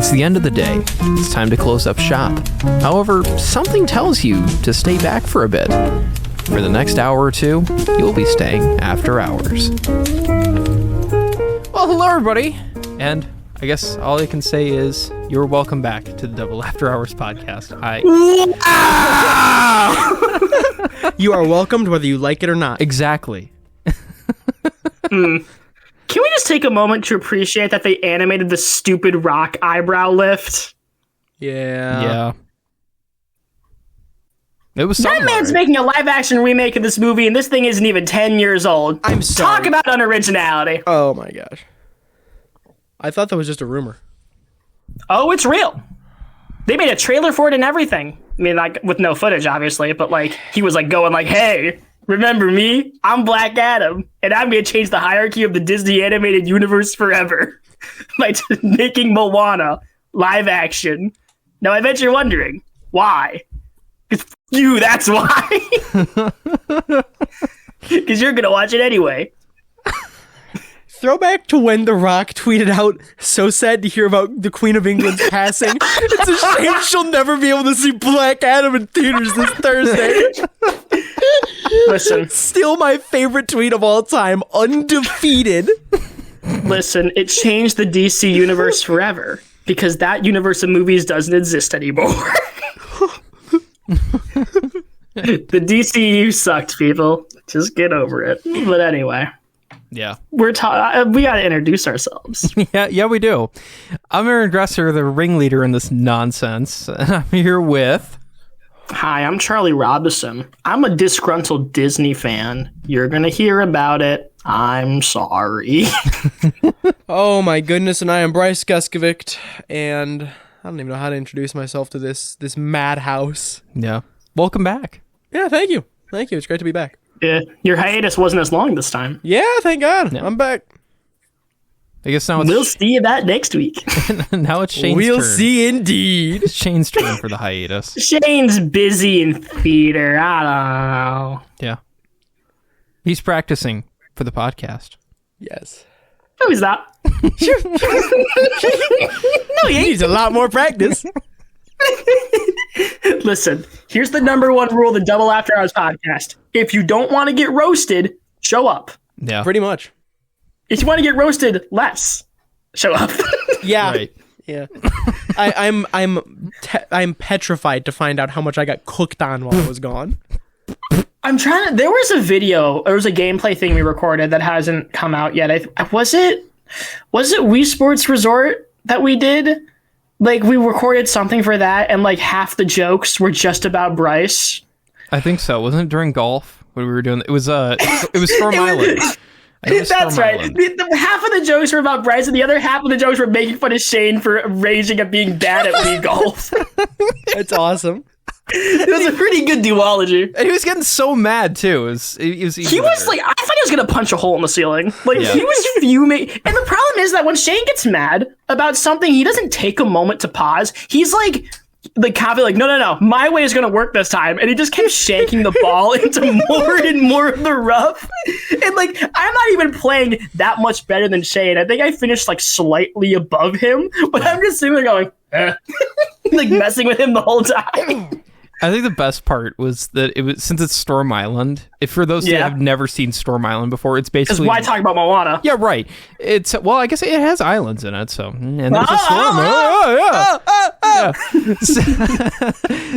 It's the end of the day. It's time to close up shop. However, something tells you to stay back for a bit. For the next hour or two, you'll be staying after hours. Well, hello everybody, and I guess all I can say is you're welcome back to the Double After Hours podcast. Hi. You are welcomed whether you like it or not. Exactly. Can we just take a moment to appreciate that they animated the stupid rock eyebrow lift? Yeah. It was That man's making a live-action remake of this movie, and this thing isn't even 10 years old. I'm sorry. Talk about unoriginality. Oh my gosh. I thought that was just a rumor. Oh, it's real. They made a trailer for it and everything. I mean, like, with no footage, obviously, but, like, he was, like, going, like, hey, remember me? I'm Black Adam, and I'm going to change the hierarchy of the Disney animated universe forever by making Moana live action. Now, I bet you're wondering, why? Because you, that's why. Because you're going to watch it anyway. Throwback to when The Rock tweeted out, so sad to hear about the Queen of England's passing. It's a shame she'll never be able to see Black Adam in theaters this Thursday. Listen. Still my favorite tweet of all time, undefeated. Listen, it changed the DC universe forever because that universe of movies doesn't exist anymore. The DCU sucked, people. Just get over it. But anyway. Yeah. We got to introduce ourselves. Yeah, we do. I'm Aaron Gresser, the ringleader in this nonsense. And I'm here with... Hi, I'm Charlie Robison. I'm a disgruntled Disney fan. You're going to hear about it. I'm sorry. Oh my goodness, and I am Brice Guskovic, and I don't even know how to introduce myself to this madhouse. Yeah. Welcome back. Yeah, thank you. Thank you. It's great to be back. Yeah, your hiatus wasn't as long this time. Yeah, thank God. Yeah. I'm back. I guess now it's... We'll see you that next week. Now it's Shane's We'll turn. see indeed. It's Shane's turn for the hiatus. Shane's busy in theater. I don't know. Yeah. He's practicing for the podcast. Yes. No, he's not. No, he ain't. Needs a lot more practice. Listen, here's the number one rule of the Double After Hours podcast. If you don't want to get roasted, show up. Yeah. Pretty much. If you want to get roasted less, show up. Yeah. Right. Yeah. I'm petrified to find out how much I got cooked on while I was gone. There was a gameplay thing we recorded that hasn't come out yet. Was it Wii Sports Resort that we did? Like, we recorded something for that, and like half the jokes were just about Brice. I think so. Wasn't it during golf when we were doing it? Was Storm Island. That's right. Half of the jokes were about Brice, and the other half of the jokes were making fun of Shane for raging at being bad at Wii golf. It's awesome. It was a pretty good duology. And he was getting so mad too. He was like, I thought he was gonna punch a hole in the ceiling. Like, Yeah. he was fuming. And the problem is that when Shane gets mad about something, he doesn't take a moment to pause. He's like confident, like, no, my way is gonna work this time. And he just kept shanking the ball into more and more of the rough. And like, I'm not even playing that much better than Shane. I think I finished like slightly above him, but I'm just sitting there going, like messing with him the whole time. I think the best part was that since it's Storm Island. If for those who have never seen Storm Island before, it's basically why talk about Moana? Yeah, right. I guess it has islands in it, so and there's a storm. Yeah.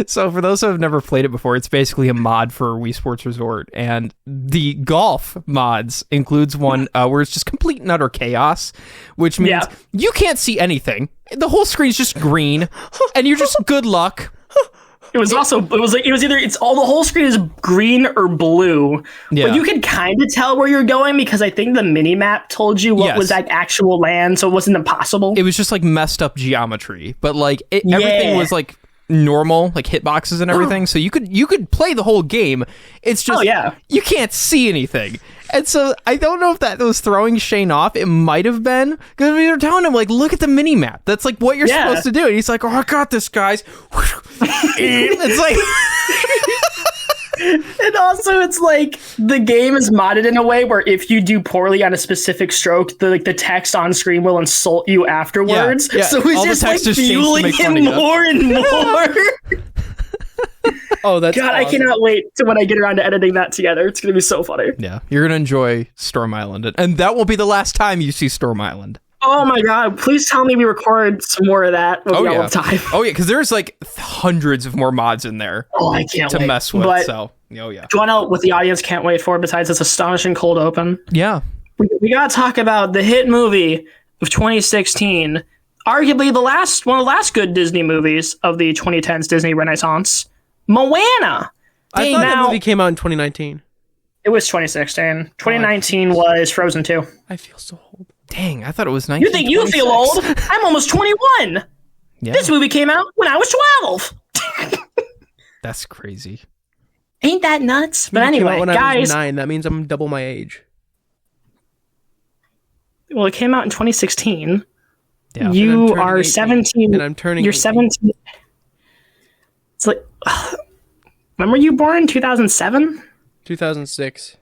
So for those who have never played it before, it's basically a mod for Wii Sports Resort, and the golf mods includes one where it's just complete and utter chaos, which means you can't see anything. The whole screen's just green, and you're just good luck. The whole screen is green or blue, but you could kind of tell where you're going because I think the mini map told you what was like actual land, so it wasn't impossible. It was just like messed up geometry, but like everything was like normal, like hitboxes and everything, so you could play the whole game. It's just you can't see anything. And so I don't know if that was throwing Shane off. It might have been, because we were telling him, like, look at the mini map. That's like what you're supposed to do. And he's like, oh, I got this, guys. It's like And also, it's like the game is modded in a way where if you do poorly on a specific stroke, the text on screen will insult you afterwards. Yeah. So it's just like fueling him more and more. Oh, that's God! awesome. I cannot wait to when I get around to editing that together. It's gonna be so funny. Yeah, you're gonna enjoy Storm Island, and that will be the last time you see Storm Island. Oh my God! Please tell me we record some more of that. We'll be all the time. Oh yeah, because there's like hundreds of more mods in there. Oh, I can't to wait. mess with. But So, oh yeah. do you want to know what the audience can't wait for? Besides this astonishing cold open, Yeah. we gotta talk about the hit movie of 2016, arguably one of the last good Disney movies of the 2010s Disney Renaissance, Moana. I thought that movie came out in 2019. It was 2016. 2019 was Frozen 2. I feel so old. Dang, I thought it was 19. You think you feel old? I'm almost 21. Yeah. This movie came out when I was 12. That's crazy. Ain't that nuts? But anyway, when I guys. was 9, that means I'm double my age. Well, it came out in 2016. Yeah. You are 17. And I'm turning You're 18. 17. It's like, when were you born? 2007? 2006.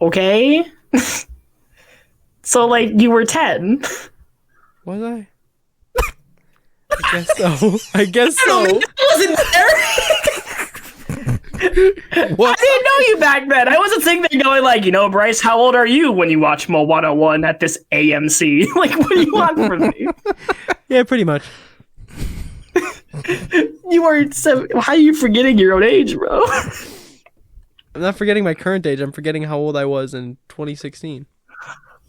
Okay. So, like, you were 10. Was I? I guess so. I guess so. I wasn't there. I didn't know you back then. I wasn't sitting there going like, Brice, how old are you when you watch Moana 1 at this AMC? Like, what do you want from me? Yeah, pretty much. You are how are you forgetting your own age, bro? I'm not forgetting my current age. I'm forgetting how old I was in 2016.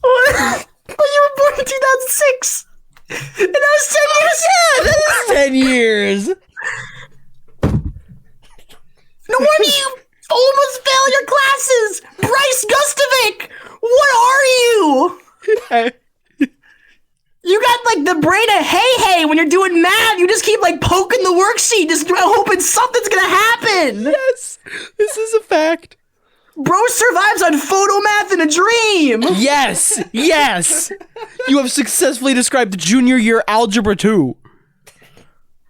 What? But you were born in 2006. And that was 10 years ahead. 10 years. No wonder you almost failed your classes. Brice Gustovic, what are you? You got like the brain of hey when you're doing math. You just keep like poking the worksheet, just hoping something's gonna happen. Yes, this is a fact. Bro survives on photomath in a dream. Yes. You have successfully described junior year algebra 2.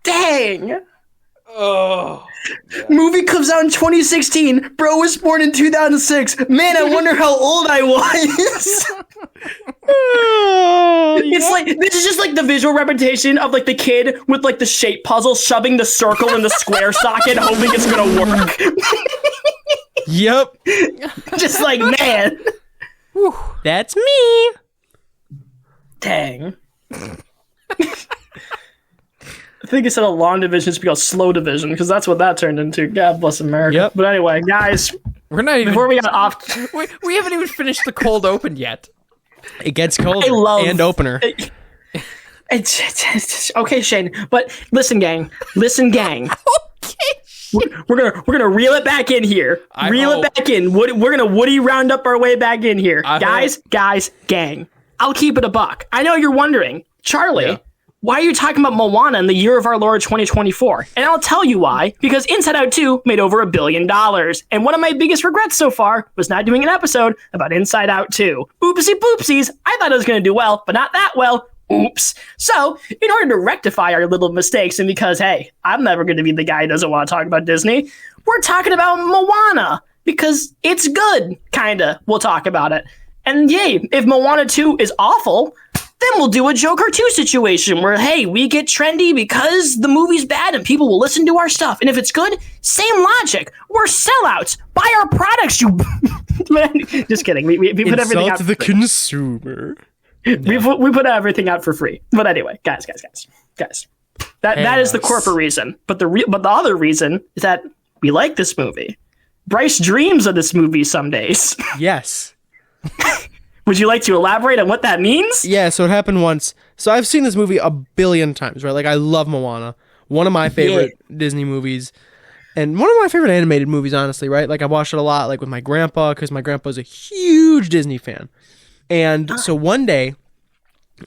Dang. Oh. Movie comes out in 2016. Bro was born in 2006. Man, I wonder how old I was. It's like this is just like the visual representation of like the kid with like the shape puzzle shoving the circle in the square socket, hoping it's gonna work. Yep. Just like, man. That's me. Dang. I think instead of long division, it's called slow division, because that's what that turned into. God bless America. Yep. But anyway, guys, We're not even. before we got off, We haven't even finished the cold open yet. It gets colder I love and opener. it's okay, Shane. But listen, gang. Okay. We're gonna reel it back in here. It back in. We're gonna Woody round up our way back in here, guys, gang. I'll keep it a buck. I know you're wondering, Charlie. Yeah. Why are you talking about Moana in the year of our Lord 2024? And I'll tell you why. Because Inside Out 2 made over $1 billion. And one of my biggest regrets so far was not doing an episode about Inside Out 2. Oopsie poopsies. I thought it was going to do well, but not that well. Oops. So, in order to rectify our little mistakes, and because, hey, I'm never going to be the guy who doesn't want to talk about Disney, we're talking about Moana. Because it's good, kinda. We'll talk about it. And yay, if Moana 2 is awful, then we'll do a Joker 2 situation where, hey, we get trendy because the movie's bad and people will listen to our stuff. And if it's good, same logic. We're sellouts. Buy our products, you... Just kidding. We put everything out for the consumer. We put everything out for free. But anyway, guys. That is the corporate reason. But the other reason is that we like this movie. Brice dreams of this movie some days. Yes. Would you like to elaborate on what that means? Yeah, so it happened once. So I've seen this movie a billion times, right? Like, I love Moana. One of my favorite Disney movies. And one of my favorite animated movies, honestly, right? Like, I watched it a lot, like, with my grandpa, because my grandpa's a huge Disney fan. And so one day,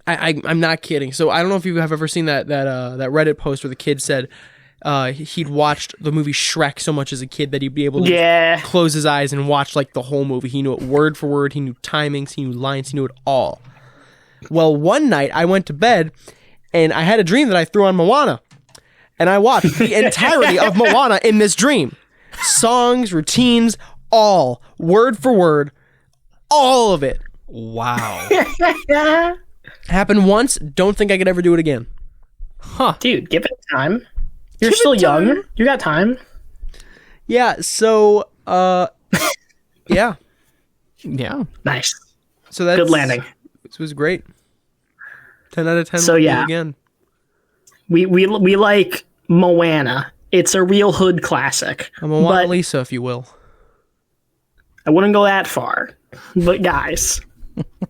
I'm not kidding. So I don't know if you have ever seen that Reddit post where the kid said he'd watched the movie Shrek so much as a kid that he'd be able to close his eyes and watch like the whole movie. He knew it word for word. He knew timings. He knew lines. He knew it all. Well, one night I went to bed and I had a dream that I threw on Moana. and I watched the entirety of Moana in this dream. Songs, routines, all, word for word, all of it. Wow. Happened once, don't think I could ever do it again. Huh. Dude, give it time. You're still young. You got time. Yeah, so, yeah. Yeah. Nice. So that's good landing. This was great. 10 out of 10. So yeah, again. We like Moana. It's a real hood classic. A Moana Lisa, if you will. I wouldn't go that far, but guys,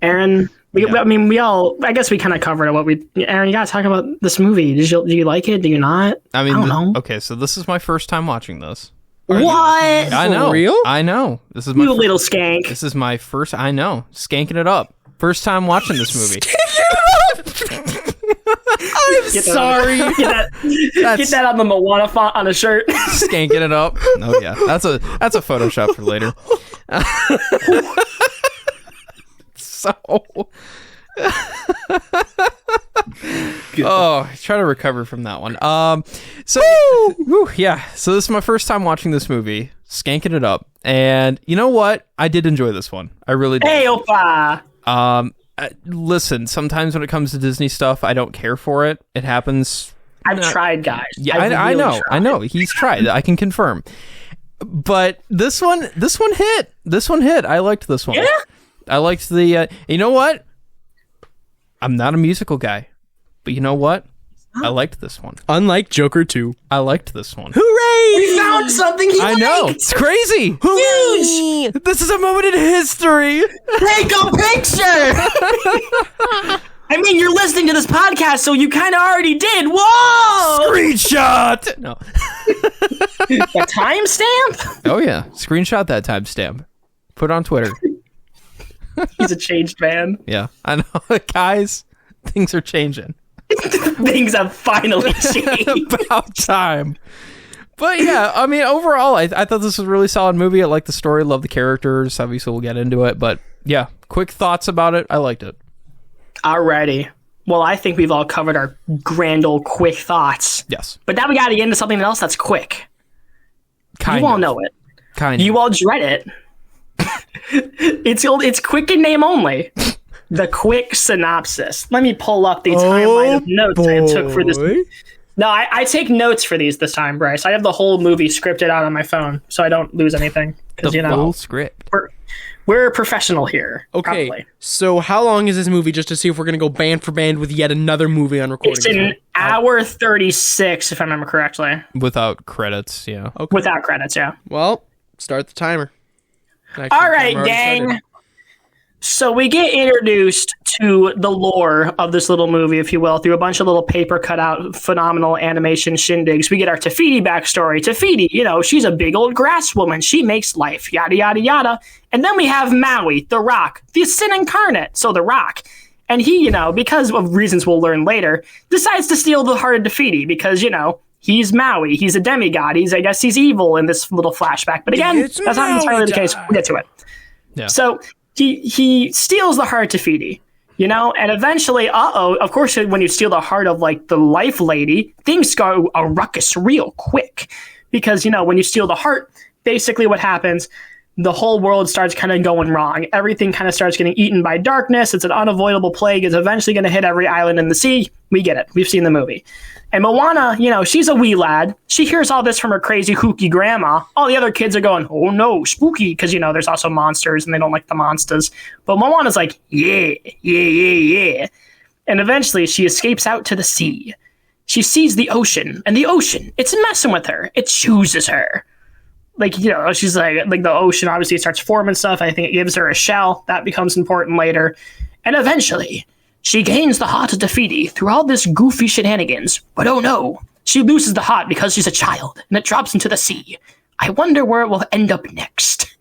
Aaron, I guess we kind of covered what Aaron, you gotta talk about this movie. Do you like it? Do you not? I mean, I don't know. Okay, so this is my first time watching this. What? I know. For real? I know. This is my you little skank. This is my first. I know. Skanking it up. First time watching this movie. I'm sorry. Get that on the Moana font on a shirt. Skanking it up. Oh yeah, that's a Photoshop for later. So, try to recover from that one. So yeah. So this is my first time watching this movie, skanking it up, and you know what? I did enjoy this one. I really did. Hey, Opa. Listen, sometimes when it comes to Disney stuff, I don't care for it. It happens. I've tried, guys. Yeah, I know. Tried. I know. He's tried. I can confirm. But this one hit. This one hit. I liked this one. Yeah. I liked the. You know what? I'm not a musical guy, but you know what? I liked this one. Unlike Joker 2. I liked this one. Hooray! We found something he I know. It's crazy. Huge. This is a moment in history. Take a picture. I mean, you're listening to this podcast, so you kind of already did. Whoa! Screenshot. No. The timestamp? Oh yeah, screenshot that timestamp. Put it on Twitter. He's a changed man. Yeah, I know, guys. Things are changing. Things have finally changed. About time. But yeah, I mean, overall, I thought this was a really solid movie. I like the story, love the characters. Obviously, we'll get into it. But yeah, quick thoughts about it. I liked it. Alrighty. Well, I think we've all covered our grand old quick thoughts. Yes. But now we got to get into something else that's quick. You all know it. You all dread it. It's quick in name only. The quick synopsis. Let me pull up the timeline of notes I took for this. No, I take notes for these this time, Brice. I have the whole movie scripted out on my phone, so I don't lose anything. The full script. We're professional here. Okay, probably. So how long is this movie, just to see if we're going to go band for band with yet another movie on recording? It's an hour 36, if I remember correctly. Without credits, yeah. Okay. Without credits, yeah. Well, start the timer. Actually, all right, gang. Started. So we get introduced to the lore of this little movie, if you will, through a bunch of little paper cutout, phenomenal animation shindigs. We get our Te Fiti backstory. Te Fiti, she's a big old grass woman. She makes life, yada, yada, yada. And then we have Maui, the Rock, the sin incarnate, so the Rock. And he, because of reasons we'll learn later, decides to steal the heart of Te Fiti because, he's Maui. He's a demigod. I guess he's evil in this little flashback. But again, that's not entirely the case. We'll get to it. Yeah. So he steals the heart of Te Fiti, and eventually, of course, when you steal the heart of like the life lady, things go a ruckus real quick because, when you steal the heart, basically what happens, the whole world starts kind of going wrong. Everything kind of starts getting eaten by darkness. It's an unavoidable plague. It's eventually going to hit every island in the sea. We get it. We've seen the movie. And Moana, she's a wee lad. She hears all this from her crazy hooky grandma. All the other kids are going, oh no, spooky, because, there's also monsters and they don't like the monsters. But Moana's like, yeah. And eventually she escapes out to the sea. She sees the ocean, and the ocean, it's messing with her. It chooses her. Like, she's like the ocean obviously starts forming stuff. I think it gives her a shell. That becomes important later. And eventually she gains the heart of Te Fiti through all this goofy shenanigans. But oh no, she loses the heart because she's a child, and it drops into the sea. I wonder where it will end up next.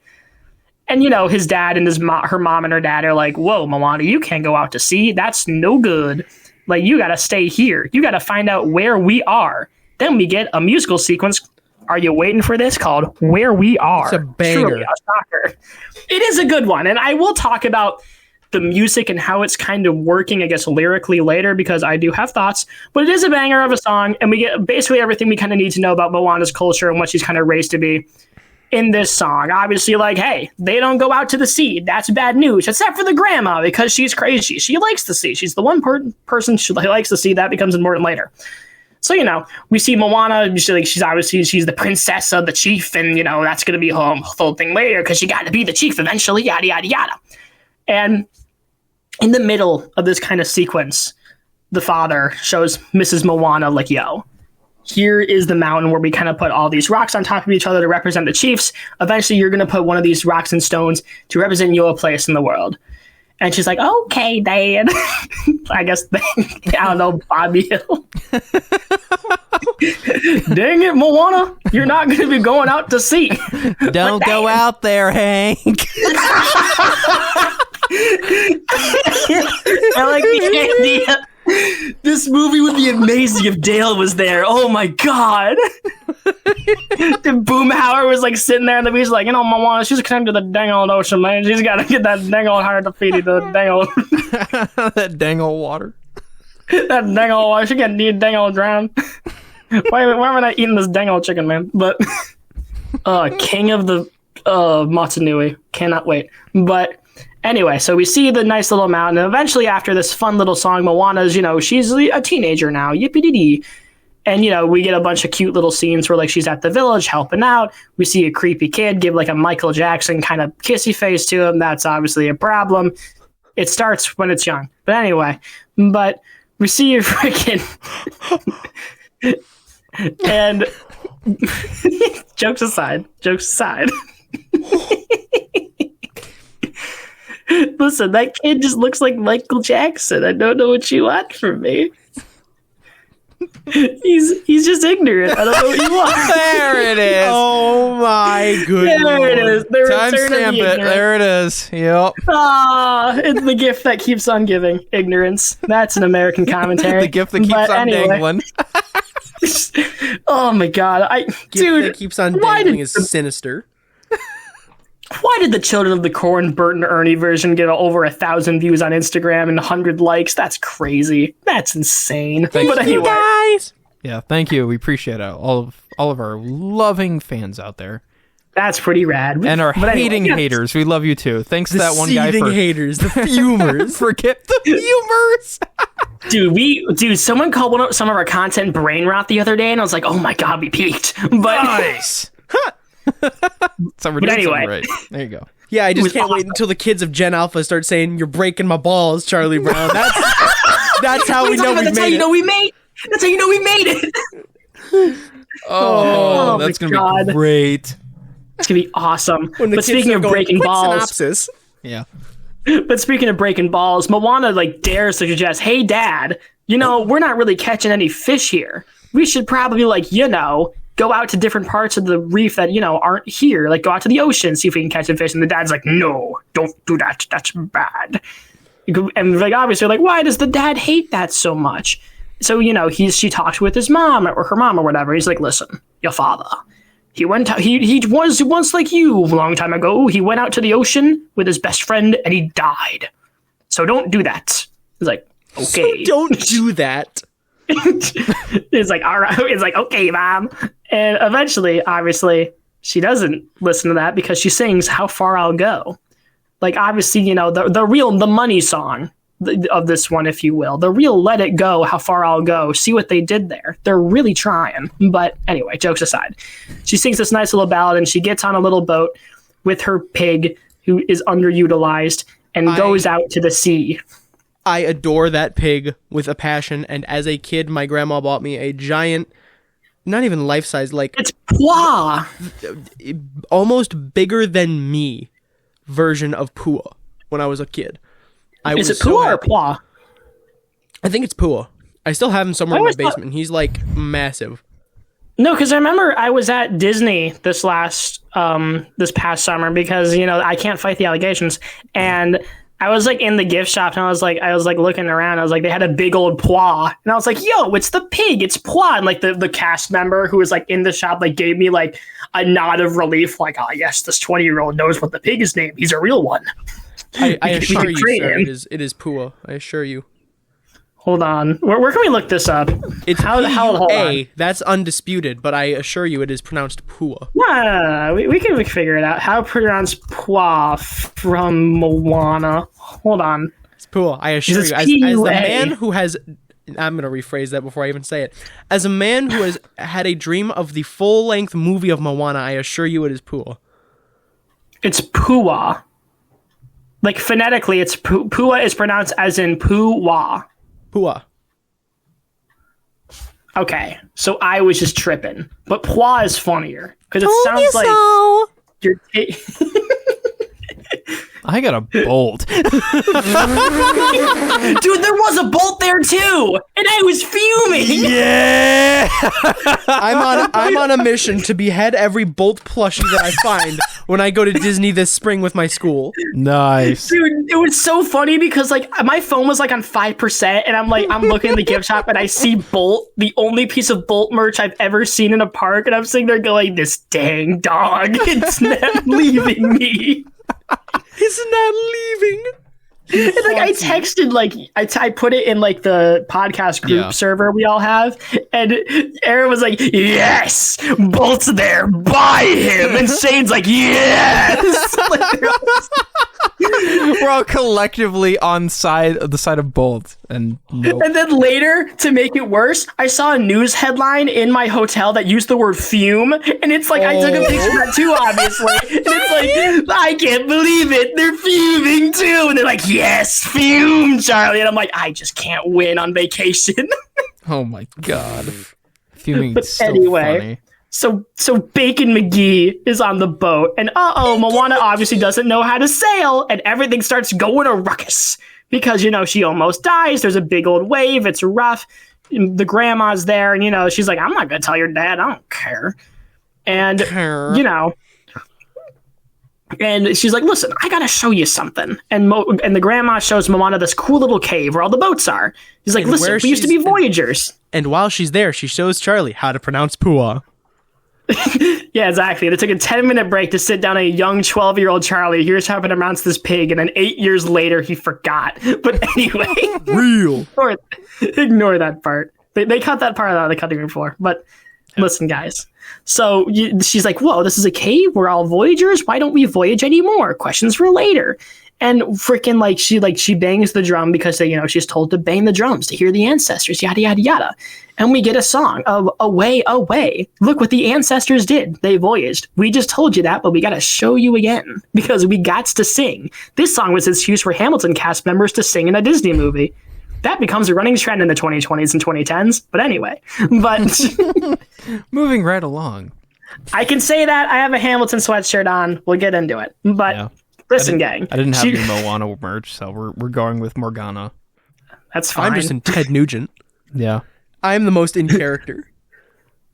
And, his dad and her mom and her dad are like, whoa, Moana, you can't go out to sea. That's no good. Like, you got to stay here. You got to find out where we are. Then we get a musical sequence. Are you waiting for this? Called Where We Are. It's a banger. Truly a shocker. It is a good one. And I will talk about the music and how it's kind of working, I guess, lyrically later, because I do have thoughts. But it is a banger of a song, and we get basically everything we kind of need to know about Moana's culture and what she's kind of raised to be in this song. Obviously, like, hey, they don't go out to the sea. That's bad news, except for the grandma, because she's crazy. She likes the sea. She's the one person who likes the sea. That becomes important later. So, we see Moana, she's the princess of the chief, and, that's going to be a whole thing later, because she got to be the chief eventually, yada, yada, yada. And in the middle of this kind of sequence, the father shows Mrs. Moana, like, yo, here is the mountain where we kind of put all these rocks on top of each other to represent the chiefs. Eventually, you're going to put one of these rocks and stones to represent your place in the world. And she's like, okay, Dad. I guess, I don't know, Bobby Hill. Dang it, Moana. You're not going to be going out to sea. Don't go out there, Hank. I like the idea. This movie would be amazing if Dale was there. Oh my god. And Boomhauer was like sitting there on the beach like, Moana, she's connected to the dang old ocean, man. She's got to get that dang old heart to feed it to the dang old... that dang old water. That dang old water. She can't need dang old drown. Why am I not eating this dang old chicken, man? But, king of the Motunui. Cannot wait. But... anyway, so we see the nice little mountain, and eventually after this fun little song, Moana's, she's a teenager now, yippee-dee-dee. And, we get a bunch of cute little scenes where, like, she's at the village helping out. We see a creepy kid give, like, a Michael Jackson kind of kissy face to him. That's obviously a problem. It starts when it's young. But anyway, we see a freaking... and... jokes aside. Listen, that kid just looks like Michael Jackson. I don't know what you want from me. He's just ignorant. I don't know what you want. There it is. Oh my goodness. There it is. Timestamp it. There it is. Yep. It's the gift that keeps on giving. Ignorance. That's an American commentary. The gift that keeps on dangling. Oh my god. Dude, that keeps on dangling is sinister. Why did the Children of the Corn Bert and Ernie version get over 1,000 views on Instagram and 100 likes? That's crazy. That's insane. Thank but you anyway, guys. Yeah, thank you. We appreciate it. All of our loving fans out there. That's pretty rad. And our hating haters, we love you too. Thanks to that one guy for haters, the fumers. Forget the fumers. Dude, someone called some of our content brain rot the other day, and I was like, oh my god, we peaked. But nice. So we're doing something right. There you go. Yeah, I just can't wait until the kids of Gen Alpha start saying, "You're breaking my balls, Charlie Brown." That's how we know we made it. That's how you know we made it. Oh, that's gonna be great. It's gonna be awesome. But speaking of breaking balls, synopsis. Yeah. But speaking of breaking balls, Moana dares to suggest, "Hey, Dad, we're not really catching any fish here. We should probably go out to different parts of the reef that, aren't here. Like, go out to the ocean, see if we can catch a fish." And the dad's like, "No, don't do that. That's bad." And obviously, why does the dad hate that so much? So, she talks with his mom or her mom or whatever. He's like, "Listen, your father, he was once like you a long time ago. He went out to the ocean with his best friend and he died. So don't do that." He's like, "Okay. So don't do that." It's like, all right. It's like, okay, Mom. And eventually, obviously, she doesn't listen to that because she sings "How Far I'll Go." Obviously, the money song of this one, if you will. The real "Let It Go, How Far I'll Go." See what they did there. They're really trying. But anyway, jokes aside. She sings this nice little ballad and she gets on a little boat with her pig who is underutilized and goes out to the sea. I adore that pig with a passion, and as a kid, my grandma bought me a giant, not even life-size, it's Pua! Almost bigger than me version of Pua when I was a kid. Is it Pua or Pua? I think it's Pua. I still have him somewhere in my basement. He's massive. No, because I remember I was at Disney this past summer because, I can't fight the allegations, and I was in the gift shop and I was looking around. I was like, they had a big old Pua. And I was like, yo, it's the pig. It's Pua. And the cast member who was in the shop gave me a nod of relief. Oh, yes, this 20-year-old knows what the pig is named. He's a real one. I assure you, sir, it is Pua. I assure you. Hold on. Where can we look this up? It's P-U-A. That's undisputed, but I assure you it is pronounced Pua. No, we can figure it out. How to pronounce Pua from Moana. Hold on. It's Pua. I assure you. As the man who has... I'm going to rephrase that before I even say it. As a man who has had a dream of the full-length movie of Moana, I assure you it is Pua. It's Pua. Like, phonetically, it's Pua is pronounced as in Pua. Pua. Okay, so I was just tripping. But Pua is funnier. Because it sounds like... You're I got a bolt. Dude, there was a bolt there too, and I was fuming. Yeah. I'm on a mission to behead every Bolt plushie that I find when I go to Disney this spring with my school. Nice. Dude, it was so funny because like my phone was like on 5%, and I'm looking in the gift shop and I see Bolt, the only piece of Bolt merch I've ever seen in a park, and I'm sitting there going, "This dang dog, it's not leaving me." It's not leaving. And, like I texted, like I put it in like the podcast group server we all have, and Aaron was like, "Yes, Bolt's there, buy him," and Shane's like, "Yes." We're all collectively on the side of Bolt, and nope. And then later, to make it worse, I saw a news headline in my hotel that used the word fume, and it's like I took a picture of that too, obviously, and it's like, I can't believe it, they're fuming too, and they're like, "Yes, fume, Charlie," and I'm like, I just can't win on vacation. Oh my god, fuming. But so anyway. funny. So Bacon McGee is on the boat, and Moana obviously doesn't know how to sail, and everything starts going a ruckus because, she almost dies. There's a big old wave. It's rough. The grandma's there, and, she's like, "I'm not going to tell your dad. I don't care." And, and she's like, "Listen, I got to show you something." And the grandma shows Moana this cool little cave where all the boats are. He's like, "Listen, we used to be voyagers." And while she's there, she shows Charlie how to pronounce Pua. Yeah, exactly. They took a 10-minute break to sit down a young 12-year-old Charlie. Here's how to pronounce this pig, and then 8 years later, he forgot. But anyway. Real. Ignore that part. They cut that part out of the cutting room floor. But listen, guys. So she's like, "Whoa, this is a cave? We're all voyagers? Why don't we voyage anymore? Questions for later." And freaking she bangs the drum because she's told to bang the drums to hear the ancestors, yada yada yada. And we get a song of "Away, Away." Look what the ancestors did. They voyaged. We just told you that, but we gotta show you again because we gots to sing. This song was its use for Hamilton cast members to sing in a Disney movie. That becomes a running trend in the 2020s and 2010s. But anyway, moving right along. I can say that I have a Hamilton sweatshirt on. We'll get into it. But listen, gang. I didn't have any Moana merch, so we're going with Morgana. That's fine. I'm just in Ted Nugent. Yeah. I'm the most in character.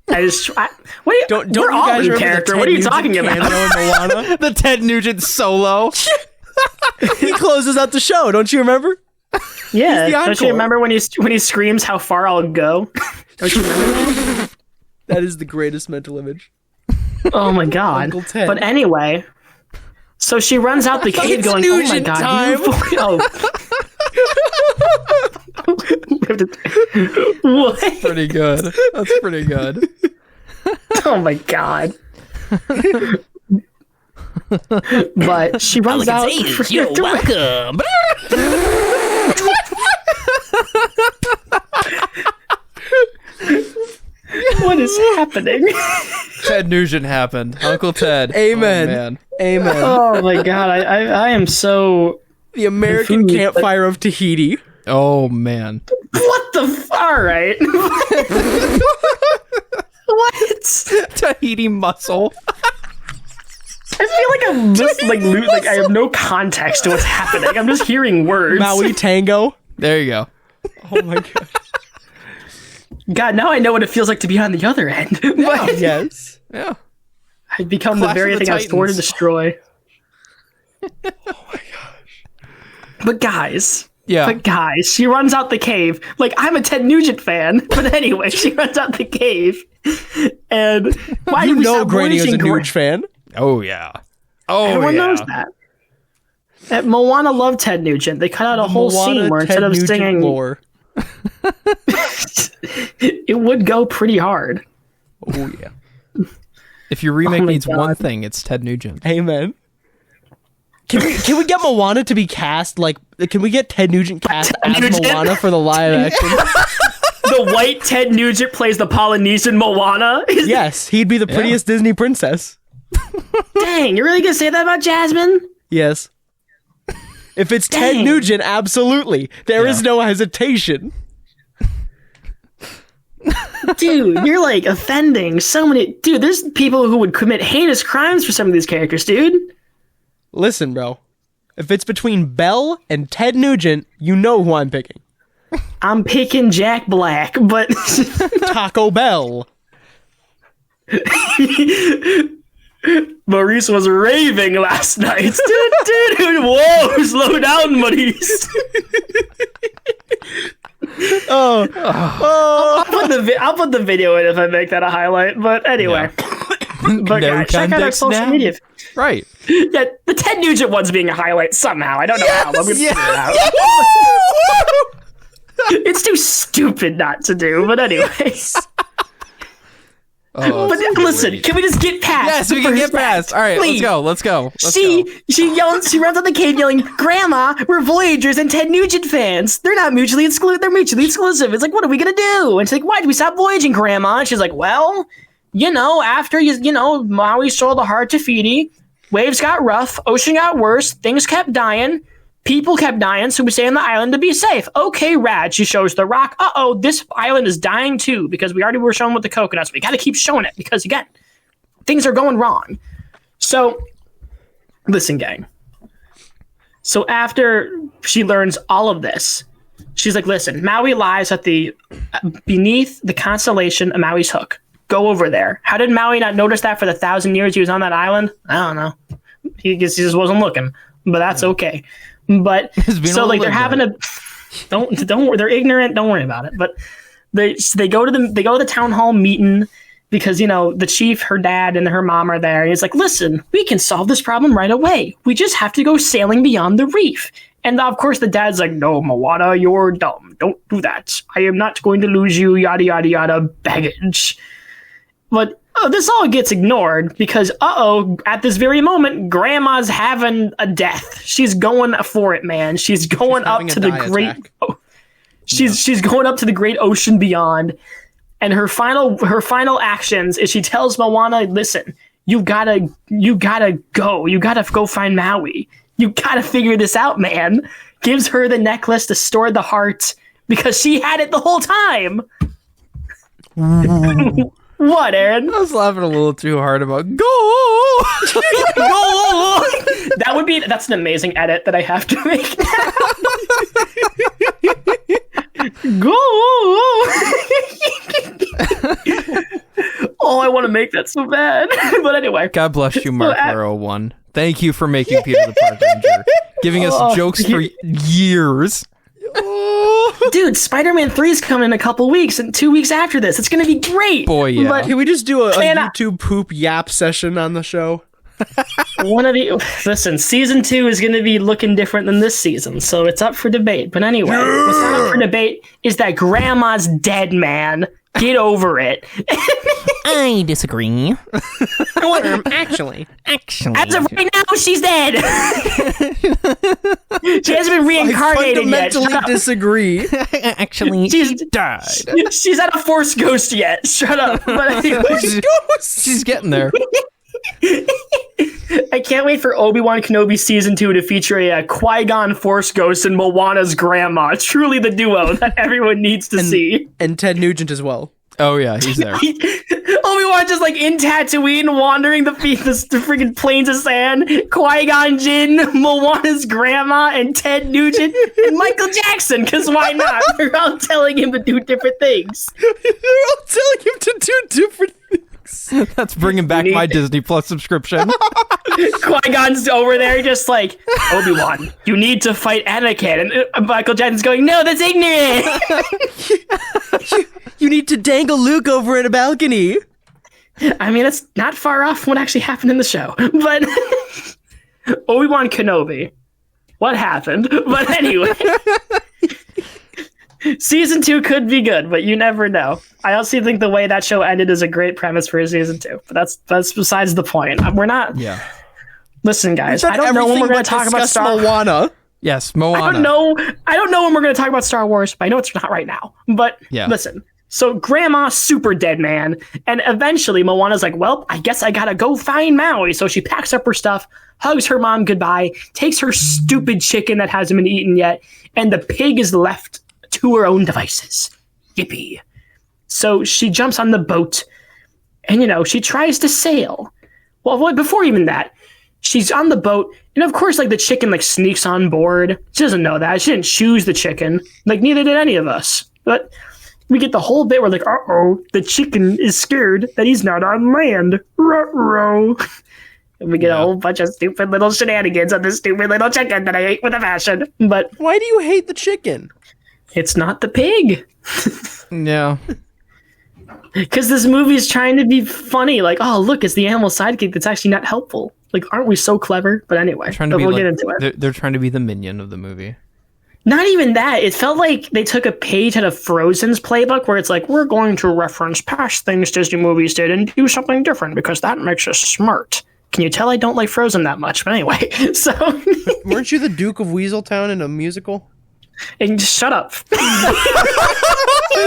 Don't we're all guys in character. What are you talking about? Moana? The Ted Nugent solo. He closes out the show. Don't you remember? Yeah. Don't you remember when he screams, "How far I'll go"? Don't you remember that? That is the greatest mental image. Oh my god. Uncle Ted. But anyway, so she runs out the cave going, "Oh my god." Time. What? That's pretty good. That's pretty good. Oh my god. But she runs out. You're welcome. What is happening? Ted Nugent happened. Uncle Ted. Amen. Oh, man. Amen. Oh my god. I am so... The American campfire of Tahiti. Oh, man. What the... All right. What? Tahiti muscle. I feel like I'm just I have no context to what's happening. I'm just hearing words. Maui Tango. There you go. Oh my god. God, now I know what it feels like to be on the other end. But Yes. Yeah. I've become Clash the very of the thing I was born to Titans. destroy. Oh my gosh. But guys, Yeah. she runs out the cave. Like, I'm a Ted Nugent fan. But anyway, she runs out the cave. And why You did we know stop Granny is a voyaging Nuge fan. Oh, yeah. Oh, Everyone yeah. knows that. Moana loved Ted Nugent. They cut out a whole scene where instead of singing, lore. it would go pretty hard. Oh yeah. If your remake needs one thing, it's Ted Nugent. Amen. Can we get Moana to be cast like? Can we get Ted Nugent cast as Moana for the live action? The white Ted Nugent plays the Polynesian Moana. Yes, he'd be the prettiest Disney princess. Dang, you're really gonna say that about Jasmine? Yes. If it's Ted Nugent, absolutely. There is no hesitation. Dude, you're like offending so many. Dude, there's people who would commit heinous crimes for some of these characters, dude. Listen, bro. If it's between Belle and Ted Nugent, you know who I'm picking. I'm picking Jack Black, but Taco Bell. Brice was raving last night. Dude, whoa, slow down, Brice. I'll put the video in if I make that a highlight. But anyway, but guys, check out our social media. Right. Yeah, the Ted Nugent one's being a highlight somehow. I don't know how. I'm gonna figure it out. It's too stupid not to do. But anyways. But listen, can we just get past? Yes, we can get past. All right, please. Let's go. She runs on the cave yelling, "Grandma, we're Voyagers and Ted Nugent fans. They're not mutually exclusive. They're mutually exclusive." It's like, what are we gonna do? And she's like, "Why did we stop voyaging, Grandma?" And she's like, "Well, after Maui sold the heart to Fidi, waves got rough, ocean got worse, things kept dying." People kept dying, so we stay on the island to be safe. Okay, rad. She shows the rock. Uh-oh, this island is dying too, because we already were showing with the coconuts. We got to keep showing it, because, again, things are going wrong. So, listen, gang. So after she learns all of this, she's like, listen, Maui lies at beneath the constellation of Maui's Hook. Go over there. How did Maui not notice that for the 1,000 years he was on that island? I don't know. He just wasn't looking, but that's okay. But so like they're having don't they're ignorant, don't worry about it. But they go to the town hall meeting because the chief, her dad, and her mom are there, and he's like, listen, we can solve this problem right away. We just have to go sailing beyond the reef. And of course the dad's like, no, Moana, you're dumb. Don't do that. I am not going to lose you, yada yada yada, baggage. But this all gets ignored because, at this very moment, Grandma's having a death. She's going for it, man. She's going up to the great. She's going up to the great ocean beyond, and her final actions is she tells Moana, "Listen, you gotta go. You gotta go find Maui. You gotta figure this out, man." Gives her the necklace to store the heart because she had it the whole time. What, Aaron? I was laughing a little too hard about go. Go. That's an amazing edit that I have to make now. Go. Oh, I want to make that so bad. But anyway. God bless you, Mark 1. Thank you for making Peter the Park Ranger, giving us jokes for years. Dude, Spider-Man 3 is coming in a couple weeks, and 2 weeks after this. It's going to be great. Boy, yeah. But can we just do a YouTube poop yap session on the show? Listen, season 2 is going to be looking different than this season, so it's up for debate. But anyway, what's not up for debate is that Grandma's dead, man. Get over it. I disagree. Actually. As of right now, she's dead. She hasn't been reincarnated yet. I fundamentally disagree. Actually, she died. She's not a Force ghost yet. Shut up. But anyway. She's getting there. I can't wait for Obi-Wan Kenobi Season 2 to feature a Qui-Gon Force Ghost and Moana's grandma. Truly the duo that everyone needs to see. And Ted Nugent as well. Oh, yeah, he's there. Obi-Wan just like in Tatooine, wandering the freaking plains of sand. Qui-Gon Jinn, Moana's grandma, and Ted Nugent, and Michael Jackson, because why not? They're all telling him to do different things. That's bringing back my Disney Plus subscription. Qui-Gon's over there just like, Obi-Wan, you need to fight Anakin. And Michael Jackson's going, no, that's ignorant. You need to dangle Luke over at a balcony. I mean, it's not far off what actually happened in the show. But Obi-Wan Kenobi, what happened. But anyway, season 2 could be good, but you never know. I also think the way that show ended is a great premise for a season 2. But that's besides the point. We're not. Yeah. Listen, guys. I don't know when we're going to talk about Moana. Yes, Moana. I don't know when we're going to talk about Star Wars, but I know it's not right now. But listen. So Grandma's super dead, man. And eventually Moana's like, well, I guess I gotta go find Maui. So she packs up her stuff, hugs her mom goodbye, takes her stupid chicken that hasn't been eaten yet, and the pig is left to her own devices. Yippee. So she jumps on the boat and, she tries to sail. Well, before even that, she's on the boat. And of course, the chicken, sneaks on board. She doesn't know that. She didn't choose the chicken. Neither did any of us. But we get the whole bit where uh-oh, the chicken is scared that he's not on land. Ruh-roh. And we get a whole bunch of stupid little shenanigans on this stupid little chicken that I ate with a passion. But why do you hate the chicken? It's not the pig. Yeah. Because this movie is trying to be funny. Oh, look, it's the animal sidekick that's actually not helpful. Aren't we so clever? But anyway, we'll get into it. They're trying to be the minion of the movie. Not even that. It felt like they took a page out of Frozen's playbook where it's we're going to reference past things Disney movies did and do something different because that makes us smart. Can you tell I don't like Frozen that much? But anyway, so... Weren't you the Duke of Weaseltown in a musical? And just shut up.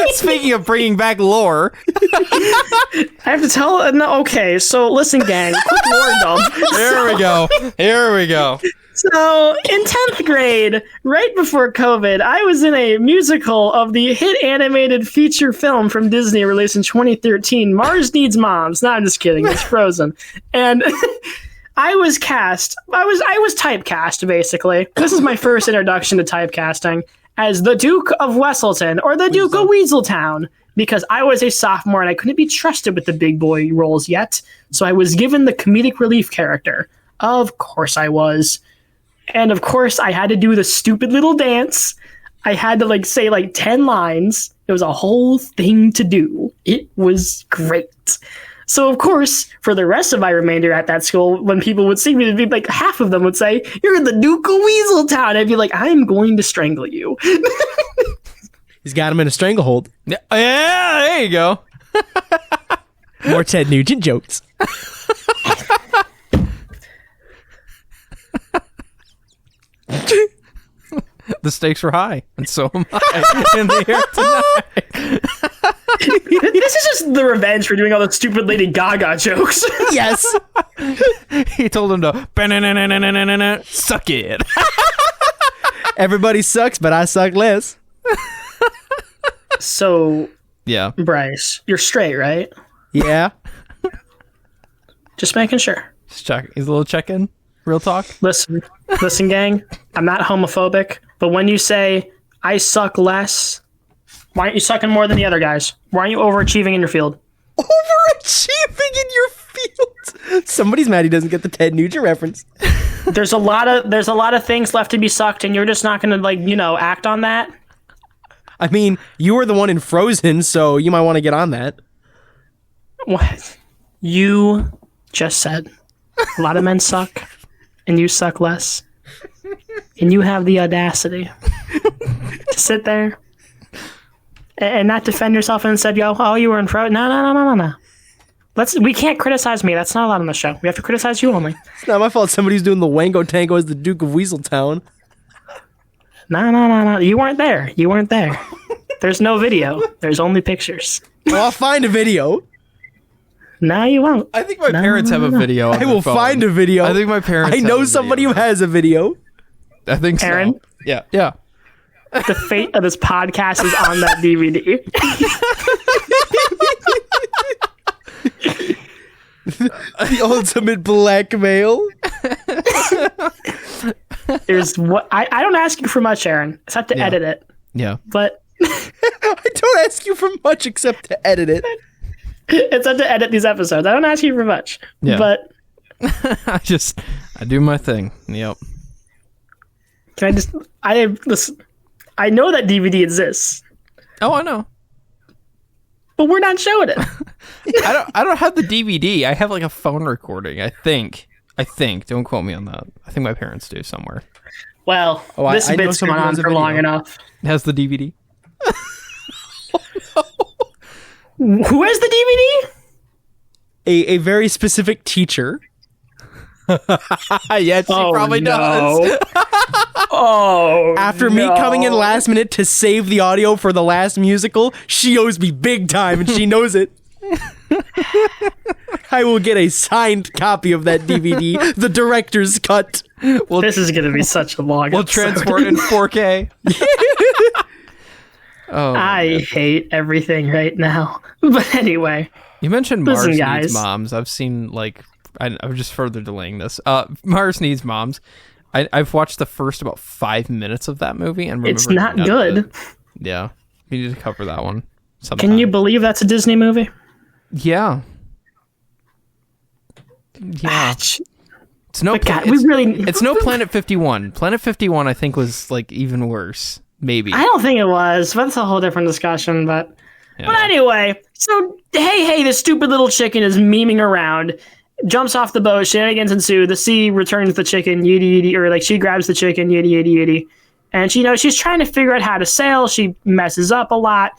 Speaking of bringing back lore. I have to tell... No, okay, so listen, gang. Quick lore dump. Here we go. So, in 10th grade, right before COVID, I was in a musical of the hit animated feature film from Disney released in 2013, Mars Needs Moms. No, I'm just kidding. It's Frozen. And I was cast. I was typecast, basically. This is my first introduction to typecasting as the Duke of Wesselton or the Duke of Weaseltown because I was a sophomore and I couldn't be trusted with the big boy roles yet. So I was given the comedic relief character. Of course I was. And of course, I had to do the stupid little dance. I had to say 10 lines. It was a whole thing to do. It was great. So of course, for the rest of my remainder at that school, when people would see me, it'd be half of them would say, "You're the Duke of Weaseltown." I'd be like, "I'm going to strangle you." He's got him in a stranglehold. Yeah, there you go. More Ted Nugent jokes. The stakes were high, and so am I in the air tonight. This is just the revenge for doing all the stupid Lady Gaga jokes. Yes. He told him to suck it. Everybody sucks, but I suck less. So, yeah, Brice, you're straight, right? Yeah. Just making sure. Just check. He's a little check-in. Real talk. Listen, gang. I'm not homophobic, but when you say I suck less, why aren't you sucking more than the other guys? Why aren't you overachieving in your field? Overachieving in your field. Somebody's mad he doesn't get the Ted Nugent reference. There's a lot of things left to be sucked, and you're just not going to act on that. I mean, you were the one in Frozen, so you might want to get on that. What you just said. A lot of men suck. And you suck less. And you have the audacity to sit there and not defend yourself and said, you were in front. No. We can't criticize me. That's not allowed on the show. We have to criticize you only. It's not my fault somebody's doing the Wango Tango as the Duke of Weaseltown. No. You weren't there. There's no video. There's only pictures. Well, I'll find a video. No, you won't. I think my parents have a video. I will find a video. I think my parents. I know somebody who has a video. I think so. Aaron? Yeah. The fate of this podcast is on that DVD. The ultimate blackmail. There's what I don't ask you for much, Aaron. I just have to edit it. Yeah. But I don't ask you for much except to edit it. It's up to edit these episodes. I don't ask you for much. Yeah. But I do my thing. Yep. Listen, I know that DVD exists. Oh, I know. But we're not showing it. I don't have the DVD. I have a phone recording, I think. Don't quote me on that. I think my parents do somewhere. Well, this bit's gone on for long enough. It has the DVD. Who has the DVD? A very specific teacher. Yes, she probably does. After me coming in last minute to save the audio for the last musical, she owes me big time, and she knows it. I will get a signed copy of that DVD, the director's cut. Well, this is going to be such a long We'll episode. transport in 4K. I hate everything right now. But anyway. You mentioned Mars Needs Moms. I've seen, I'm just further delaying this. Mars Needs Moms. I've watched the first about 5 minutes of that movie. And it's not good. Yeah. We need to cover that one sometime. Can you believe that's a Disney movie? Yeah. Yeah. It's no it's no Planet 51. Planet 51 I think was even worse. Maybe. I don't think it was. That's a whole different discussion, but anyway, so hey, this stupid little chicken is memeing around, jumps off the boat, shenanigans ensue, the sea returns the chicken, yiddy yiddy, or she grabs the chicken, yiddy yiddy yiddy. And she's trying to figure out how to sail, she messes up a lot.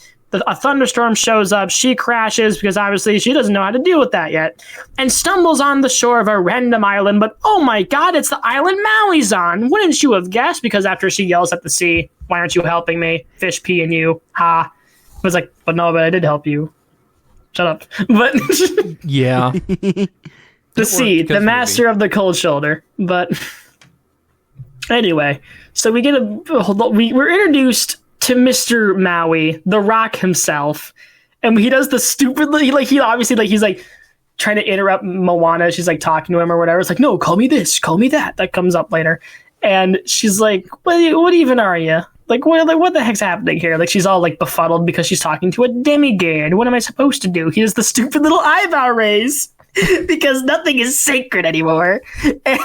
A thunderstorm shows up, she crashes because obviously she doesn't know how to deal with that yet, and stumbles on the shore of a random island, but oh my god, it's the island Maui's on! Wouldn't you have guessed? Because after she yells at the sea, why aren't you helping me? Fish peeing you. Ha. I was like, but I did help you. Shut up. But yeah. The sea, the master of the cold shoulder. But anyway, so we're introduced to Mr. Maui, the Rock himself, and he does the stupid, he's trying to interrupt Moana. She's talking to him or whatever. It's no, call me this, call me that. That comes up later, and she's like, what even are you? What the heck's happening here? She's all befuddled because she's talking to a demigod. What am I supposed to do? He does the stupid little eyebrow raise because nothing is sacred anymore. And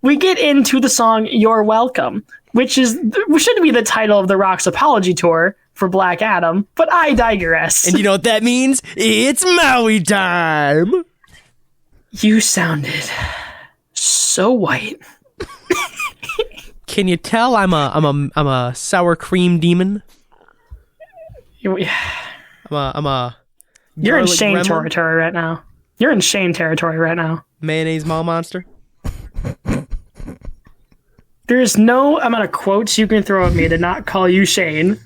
we get into the song "You're Welcome," which should be the title of the Rock's apology tour for Black Adam, but I digress. And you know what that means? It's Maui time! You sounded so white. Can you tell I'm a sour cream demon? You're in Shane territory right now. You're in Shane territory right now. Mayonnaise mall monster? There's no amount of quotes you can throw at me to not call you Shane.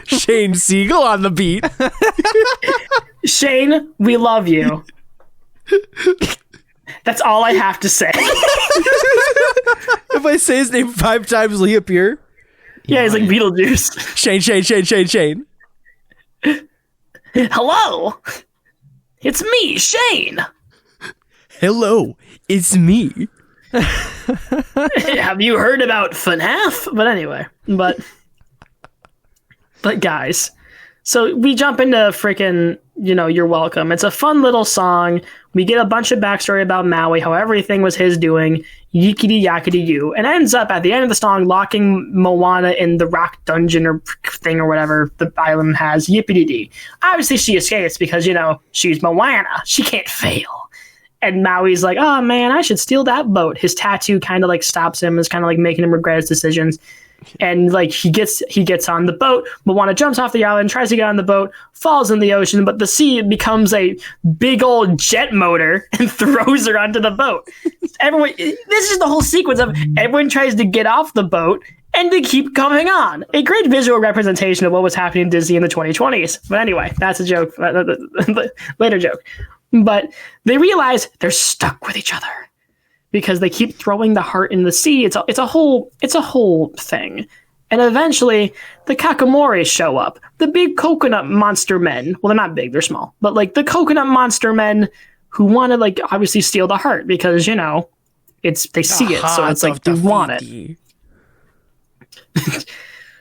Shane Siegel on the beat. Shane, we love you. That's all I have to say. If I say his name 5 times, will he appear? Yeah, he's like Beetlejuice. Shane. Hello. It's me, Shane. Hello, it's me. Have you heard about FNAF? But anyway, but guys, so we jump into freaking, You're Welcome. It's a fun little song. We get a bunch of backstory about Maui, how everything was his doing, yickety yakety you, and ends up at the end of the song locking Moana in the rock dungeon or thing or whatever the island has, yippity dee. Obviously she escapes because, she's Moana. She can't fail. And Maui's like, oh man, I should steal that boat. His tattoo kind of stops him, is kind of making him regret his decisions. And he gets on the boat. Moana jumps off the island, tries to get on the boat, falls in the ocean, but the sea becomes a big old jet motor and throws her onto the boat. This is the whole sequence of everyone tries to get off the boat and they keep coming on. A great visual representation of what was happening in Disney in the 2020s. But anyway, that's a joke. Later joke. But they realize they're stuck with each other because they keep throwing the heart in the sea. It's a whole thing. And eventually the Kakamori show up. The big coconut monster men. Well, they're not big, they're small. But the coconut monster men who want to obviously steal the heart because, they see it. So it's they want it.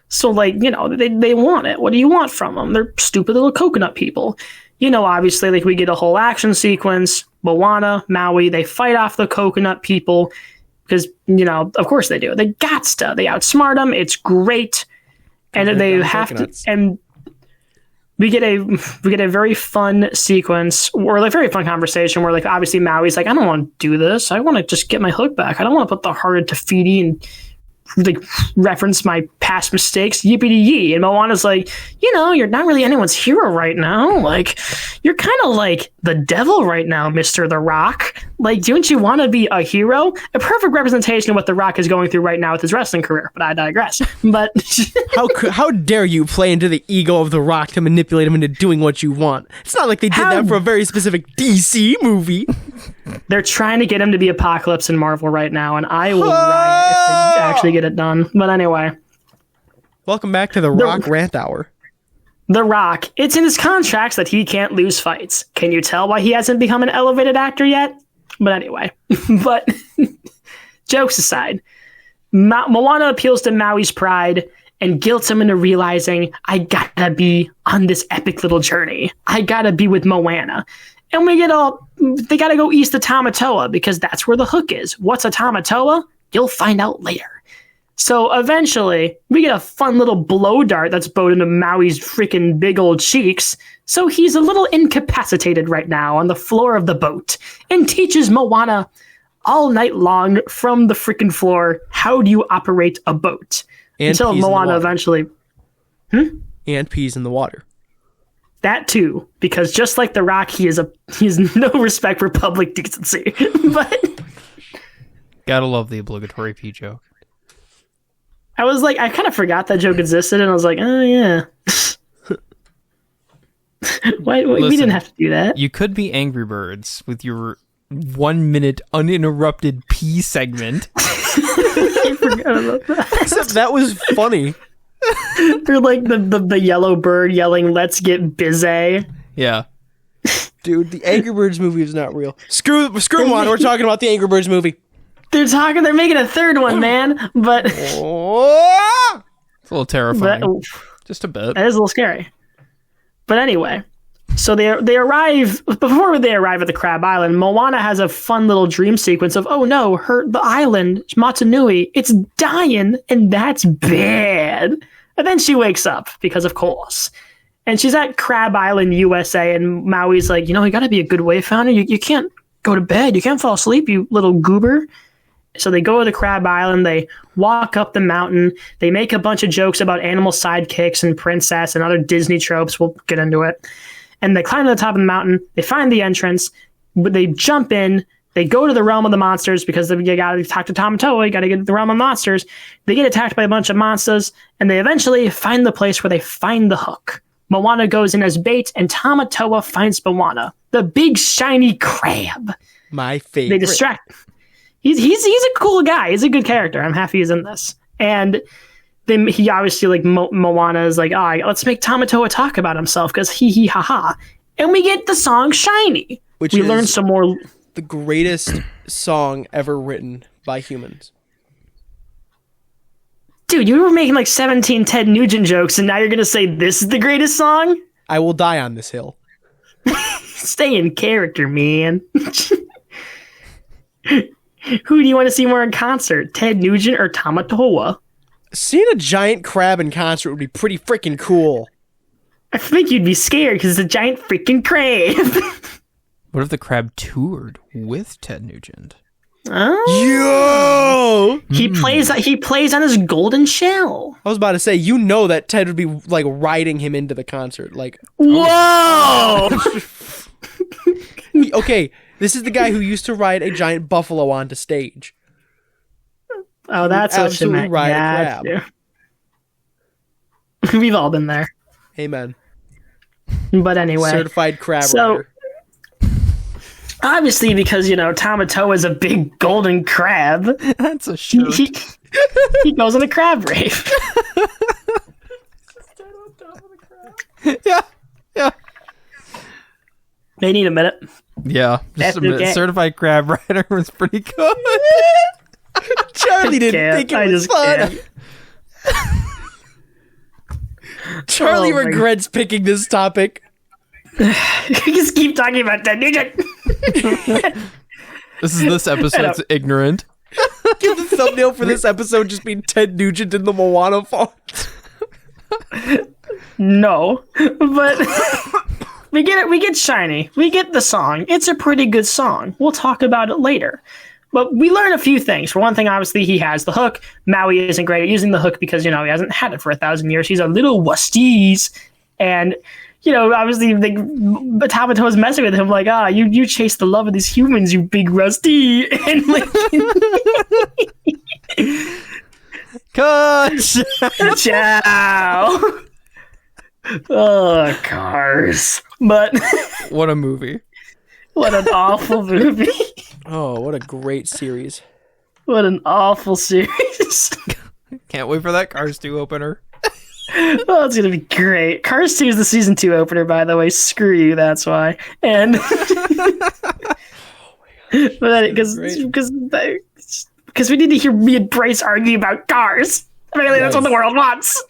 So they want it. What do you want from them? They're stupid little coconut people. Obviously, we get a whole action sequence. Moana, Maui, they fight off the coconut people because, of course they do. They gots to. They outsmart them. It's great. And they have to. And we get a very fun sequence or like very fun conversation where like obviously Maui's like, I don't want to do this. I want to just get my hook back. I don't want to put the heart into Tafiti and like reference my past mistakes, yippee yee. And Moana's like, you're not really anyone's hero right now. Like, you're kind of like the devil right now, Mr. The Rock. Like, don't you want to be a hero? A perfect representation of what The Rock is going through right now with his wrestling career. But I digress. But how dare you play into the ego of The Rock to manipulate him into doing what you want? It's not like they did that for a very specific DC movie. They're trying to get him to be Apocalypse in Marvel right now, and I will riot if they actually get it done. But anyway. Welcome back to the Rock Rant Hour. The Rock, it's in his contracts that he can't lose fights. Can you tell why he hasn't become an elevated actor yet? But anyway. But jokes aside, Moana appeals to Maui's pride and guilts him into realizing, I gotta be on this epic little journey. I gotta be with Moana. And they gotta go east of Tamatoa because that's where the hook is. What's a Tamatoa? You'll find out later. So eventually, we get a fun little blow dart that's bowed into Maui's freaking big old cheeks. So he's a little incapacitated right now on the floor of the boat and teaches Moana all night long from the freaking floor, how do you operate a boat? And until Moana eventually... And peas in the water. That too, because just like The Rock, he has no respect for public decency. But gotta love the obligatory pee joke. I was like, I kind of forgot that joke existed, and I was like, oh yeah. Why we didn't have to do that. You could be Angry Birds with your 1 minute uninterrupted pee segment. I forgot about that. Except that was funny. They're like the yellow bird yelling, "Let's get busy." Yeah. Dude, the Angry Birds movie is not real. Screw on. We're talking about the Angry Birds movie. They're making a third one, man. But it's a little terrifying. Just a bit. That is a little scary. But anyway, so they arrive. Before they arrive at the Crab Island, Moana has a fun little dream sequence of, oh no, the island, Motunui, it's dying, and that's bad. And then she wakes up, because of course. And she's at Crab Island, USA, and Maui's like, you gotta be a good wayfinder. You can't go to bed. You can't fall asleep, you little goober. So they go to the Crab Island, they walk up the mountain, they make a bunch of jokes about animal sidekicks and princess and other Disney tropes. We'll get into it. And they climb to the top of the mountain, they find the entrance, they jump in, they go to the realm of the monsters because you gotta talk to Tamatoa, you gotta get to the realm of monsters. They get attacked by a bunch of monsters, and they eventually find the place where they find the hook. Moana goes in as bait, and Tamatoa finds Moana, the big shiny crab. My favorite. They distract. He's a cool guy. He's a good character. I'm happy he's in this. And then he obviously, like, Moana is like, let's make Tamatoa talk about himself because he ha ha. And we get the song Shiny. Which we is learn some more. The greatest song ever written by humans. Dude, you were making like 17 Ted Nugent jokes, and now you're going to say this is the greatest song? I will die on this hill. Stay in character, man. Who do you want to see more in concert? Ted Nugent or Tamatoa? Seeing a giant crab in concert would be pretty freaking cool. I think you'd be scared because it's a giant freaking crab. What if the crab toured with Ted Nugent? Oh. Yo! He plays on his golden shell. I was about to say, that Ted would be like riding him into the concert. Like, whoa! Okay, this is the guy who used to ride a giant buffalo onto stage. Oh, that's what you meant. Ride a crab. We've all been there. Amen. But anyway, certified crab rider. Obviously, because Tamatoa is a big golden crab. That's a shirt. He goes on a crab rave. Yeah. They need a minute. Yeah, just a minute. Certified crab rider was pretty good. Charlie didn't think it was fun. Charlie regrets picking this topic. Just keep talking about Ted Nugent. This episode's ignorant. Give the thumbnail for this episode just being Ted Nugent in the Moana font. No, but we get it. We get Shiny. We get the song. It's a pretty good song. We'll talk about it later. But we learn a few things. For one thing, obviously, he has the hook. Maui isn't great at using the hook because, he hasn't had it for 1,000 years. He's a little wusties. And, obviously, Tabato's messing with him like, you chase the love of these humans, you big rusty. And, like... Ciao. Oh, Cars. But... What a movie. What an awful movie. Oh, what a great series. What an awful series. Can't wait for that Cars 2 opener. Oh, it's going to be great. Cars 2 is the season 2 opener, by the way. Screw you, that's why. And... Because we need to hear me and Brice argue about cars. Apparently, that's what the world wants.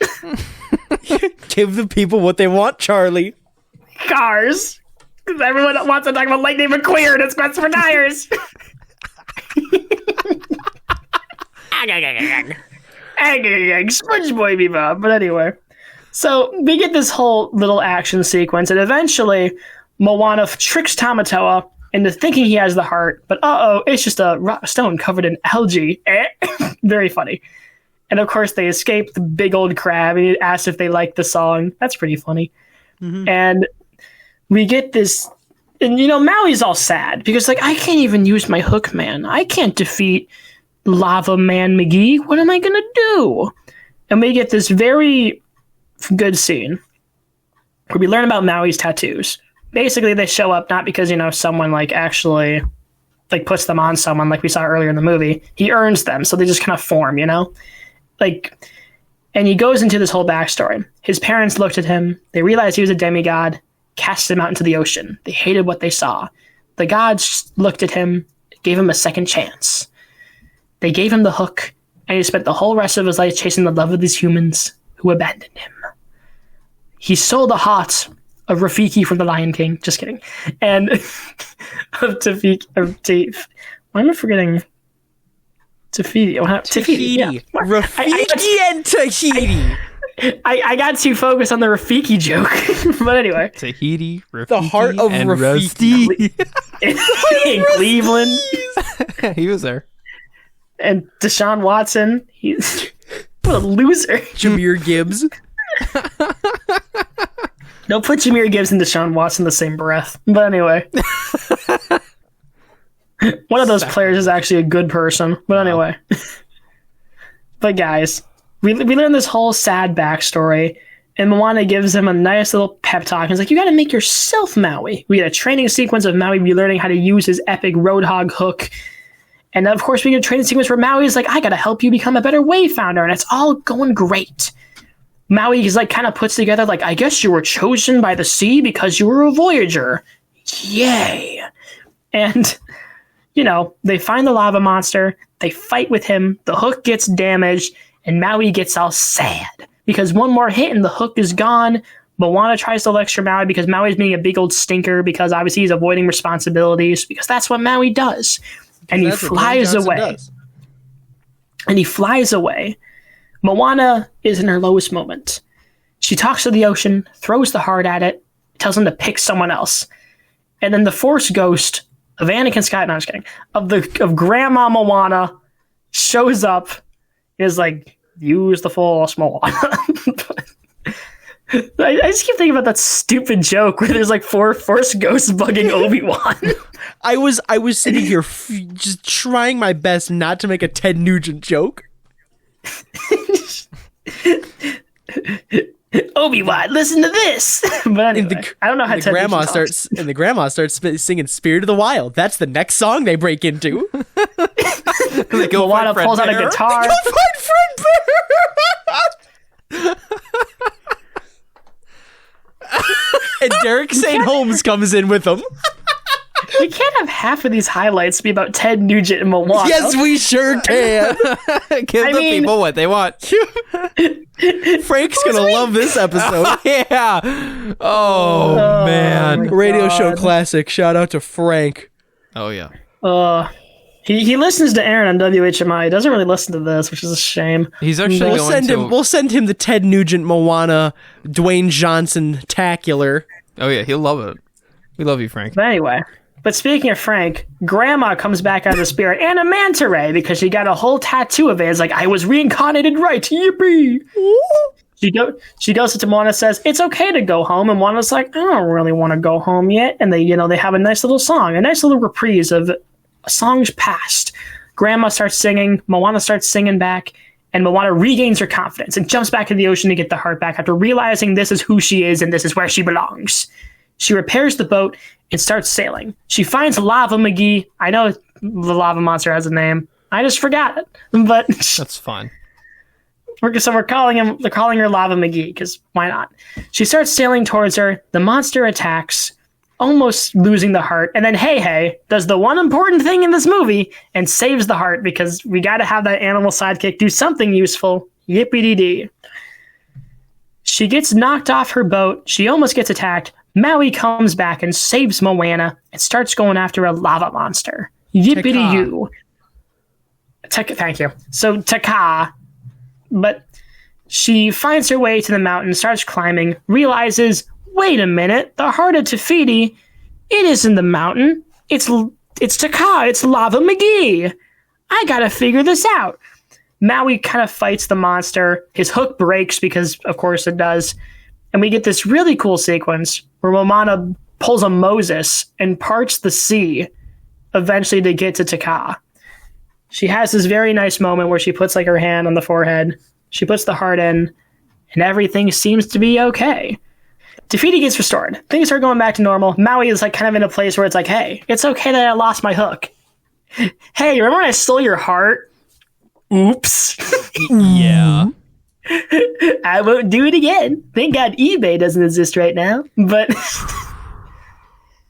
Give the people what they want, Charlie. Cars. Because everyone wants to talk about Lightning McQueen and it's best for tires. Sponge Boy Bebop. But anyway. So we get this whole little action sequence, and eventually Moana tricks Tamatoa into thinking he has the heart, but it's just a stone covered in algae. Very funny. And of course they escape the big old crab, and he asks if they like the song. That's pretty funny. Mm-hmm. And we get this, and Maui's all sad because I can't even use my hook, man. I can't defeat Lava Man McGee. What am I gonna do? And we get this very good scene where we learn about Maui's tattoos. Basically, they show up not because someone actually puts them on someone like we saw earlier in the movie. He earns them, so they just kind of form, and he goes into this whole backstory. His parents looked at him. They realized he was a demigod. Cast him out into the ocean. They hated what they saw. The gods looked at him, gave him a second chance. They gave him the hook, and he spent the whole rest of his life chasing the love of these humans who abandoned him. He stole the heart of Rafiki from The Lion King. Just kidding. And of Tafiki. Why am I forgetting? Tafiti. Tafiti. Yeah. Rafiki and Tahiti. I got too focused on the Rafiki joke. But anyway. Tahiti, Rafiki, the heart of and Rafiki. In Cleveland. He was there. And Deshaun Watson. What a loser. Jahmyr Gibbs. Don't put Jahmyr Gibbs and Deshaun Watson in the same breath. But anyway. One of those players is actually a good person. But anyway. But guys, we learn this whole sad backstory, and Moana gives him a nice little pep talk. He's like, you got to make yourself Maui. We get a training sequence of Maui learning how to use his epic Roadhog hook. And of course, we get a training sequence where Maui is like, I got to help you become a better Wayfounder. And it's all going great. Maui is kind of puts together I guess you were chosen by the sea because you were a Voyager. Yay. And, they find the lava monster. They fight with him. The hook gets damaged. And Maui gets all sad because one more hit and the hook is gone. Moana tries to lecture Maui because Maui's being a big old stinker because obviously he's avoiding responsibilities because that's what Maui does. And he flies away. And he flies away. Moana is in her lowest moment. She talks to the ocean, throws the heart at it, tells him to pick someone else. And then the Force ghost of Anakin Skywalker, no, I'm just kidding, of Grandma Moana shows up and is like, use the Force, Moana. I just keep thinking about that stupid joke where there's 4 Force ghosts bugging Obi-Wan. I was sitting here just trying my best not to make a Ted Nugent joke. Obi-Wan, listen to this. But anyway, I don't know how Ted grandma Nugent starts and the grandma starts singing "Spirit of the Wild." That's the next song they break into. They go Moana pulls out a guitar. Go find Fred Bear. And Derek St. Holmes comes in with them. We can't have half of these highlights be about Ted Nugent and Moana. Yes, we sure can. Give the people what they want. Frank's gonna love this episode. Oh, yeah. Oh man. Radio show classic. Shout out to Frank. Oh yeah. He listens to Aaron on WHMI. He doesn't really listen to this, which is a shame. He's actually We'll send him the Ted Nugent Moana Dwayne Johnson tacular. Oh yeah, he'll love it. We love you, Frank. But anyway, speaking of Frank, Grandma comes back out of the spirit and a manta ray because she got a whole tattoo of it. It's like, I was reincarnated right. Yippee! She goes to Moana, says, it's okay to go home. And Moana's like, I don't really want to go home yet. And they have a nice little song, a nice little reprise of songs past. Grandma starts singing, Moana starts singing back, and Moana regains her confidence and jumps back in the ocean to get the heart back after realizing this is who she is and this is where she belongs. She repairs the boat and starts sailing. She finds Lava McGee. I know the lava monster has a name. I just forgot it. But that's fine. So they're calling her Lava McGee because why not? She starts sailing towards her. The monster attacks, almost losing the heart. And then Hey does the one important thing in this movie and saves the heart because we got to have that animal sidekick do something useful. Yippee-dee-dee. She gets knocked off her boat. She almost gets attacked. Maui comes back and saves Moana and starts going after a lava monster. Yippee-dee-yoo. Thank you. So Taka, but she finds her way to the mountain, starts climbing, realizes, wait a minute, the heart of Tafiti, it isn't the mountain. It's Taka. It's Lava McGee. I gotta figure this out. Maui kind of fights the monster. His hook breaks because, of course, it does. And we get this really cool sequence where Moana pulls a Moses and parts the sea eventually to get to Taka. She has this very nice moment where she puts like her hand on the forehead. She puts the heart in, and everything seems to be okay. Tafiti gets restored. Things are going back to normal. Maui is like kind of in a place where it's like, hey, it's okay that I lost my hook. Hey, remember when I stole your heart? Oops. Yeah. I won't do it again. Thank God eBay doesn't exist right now. But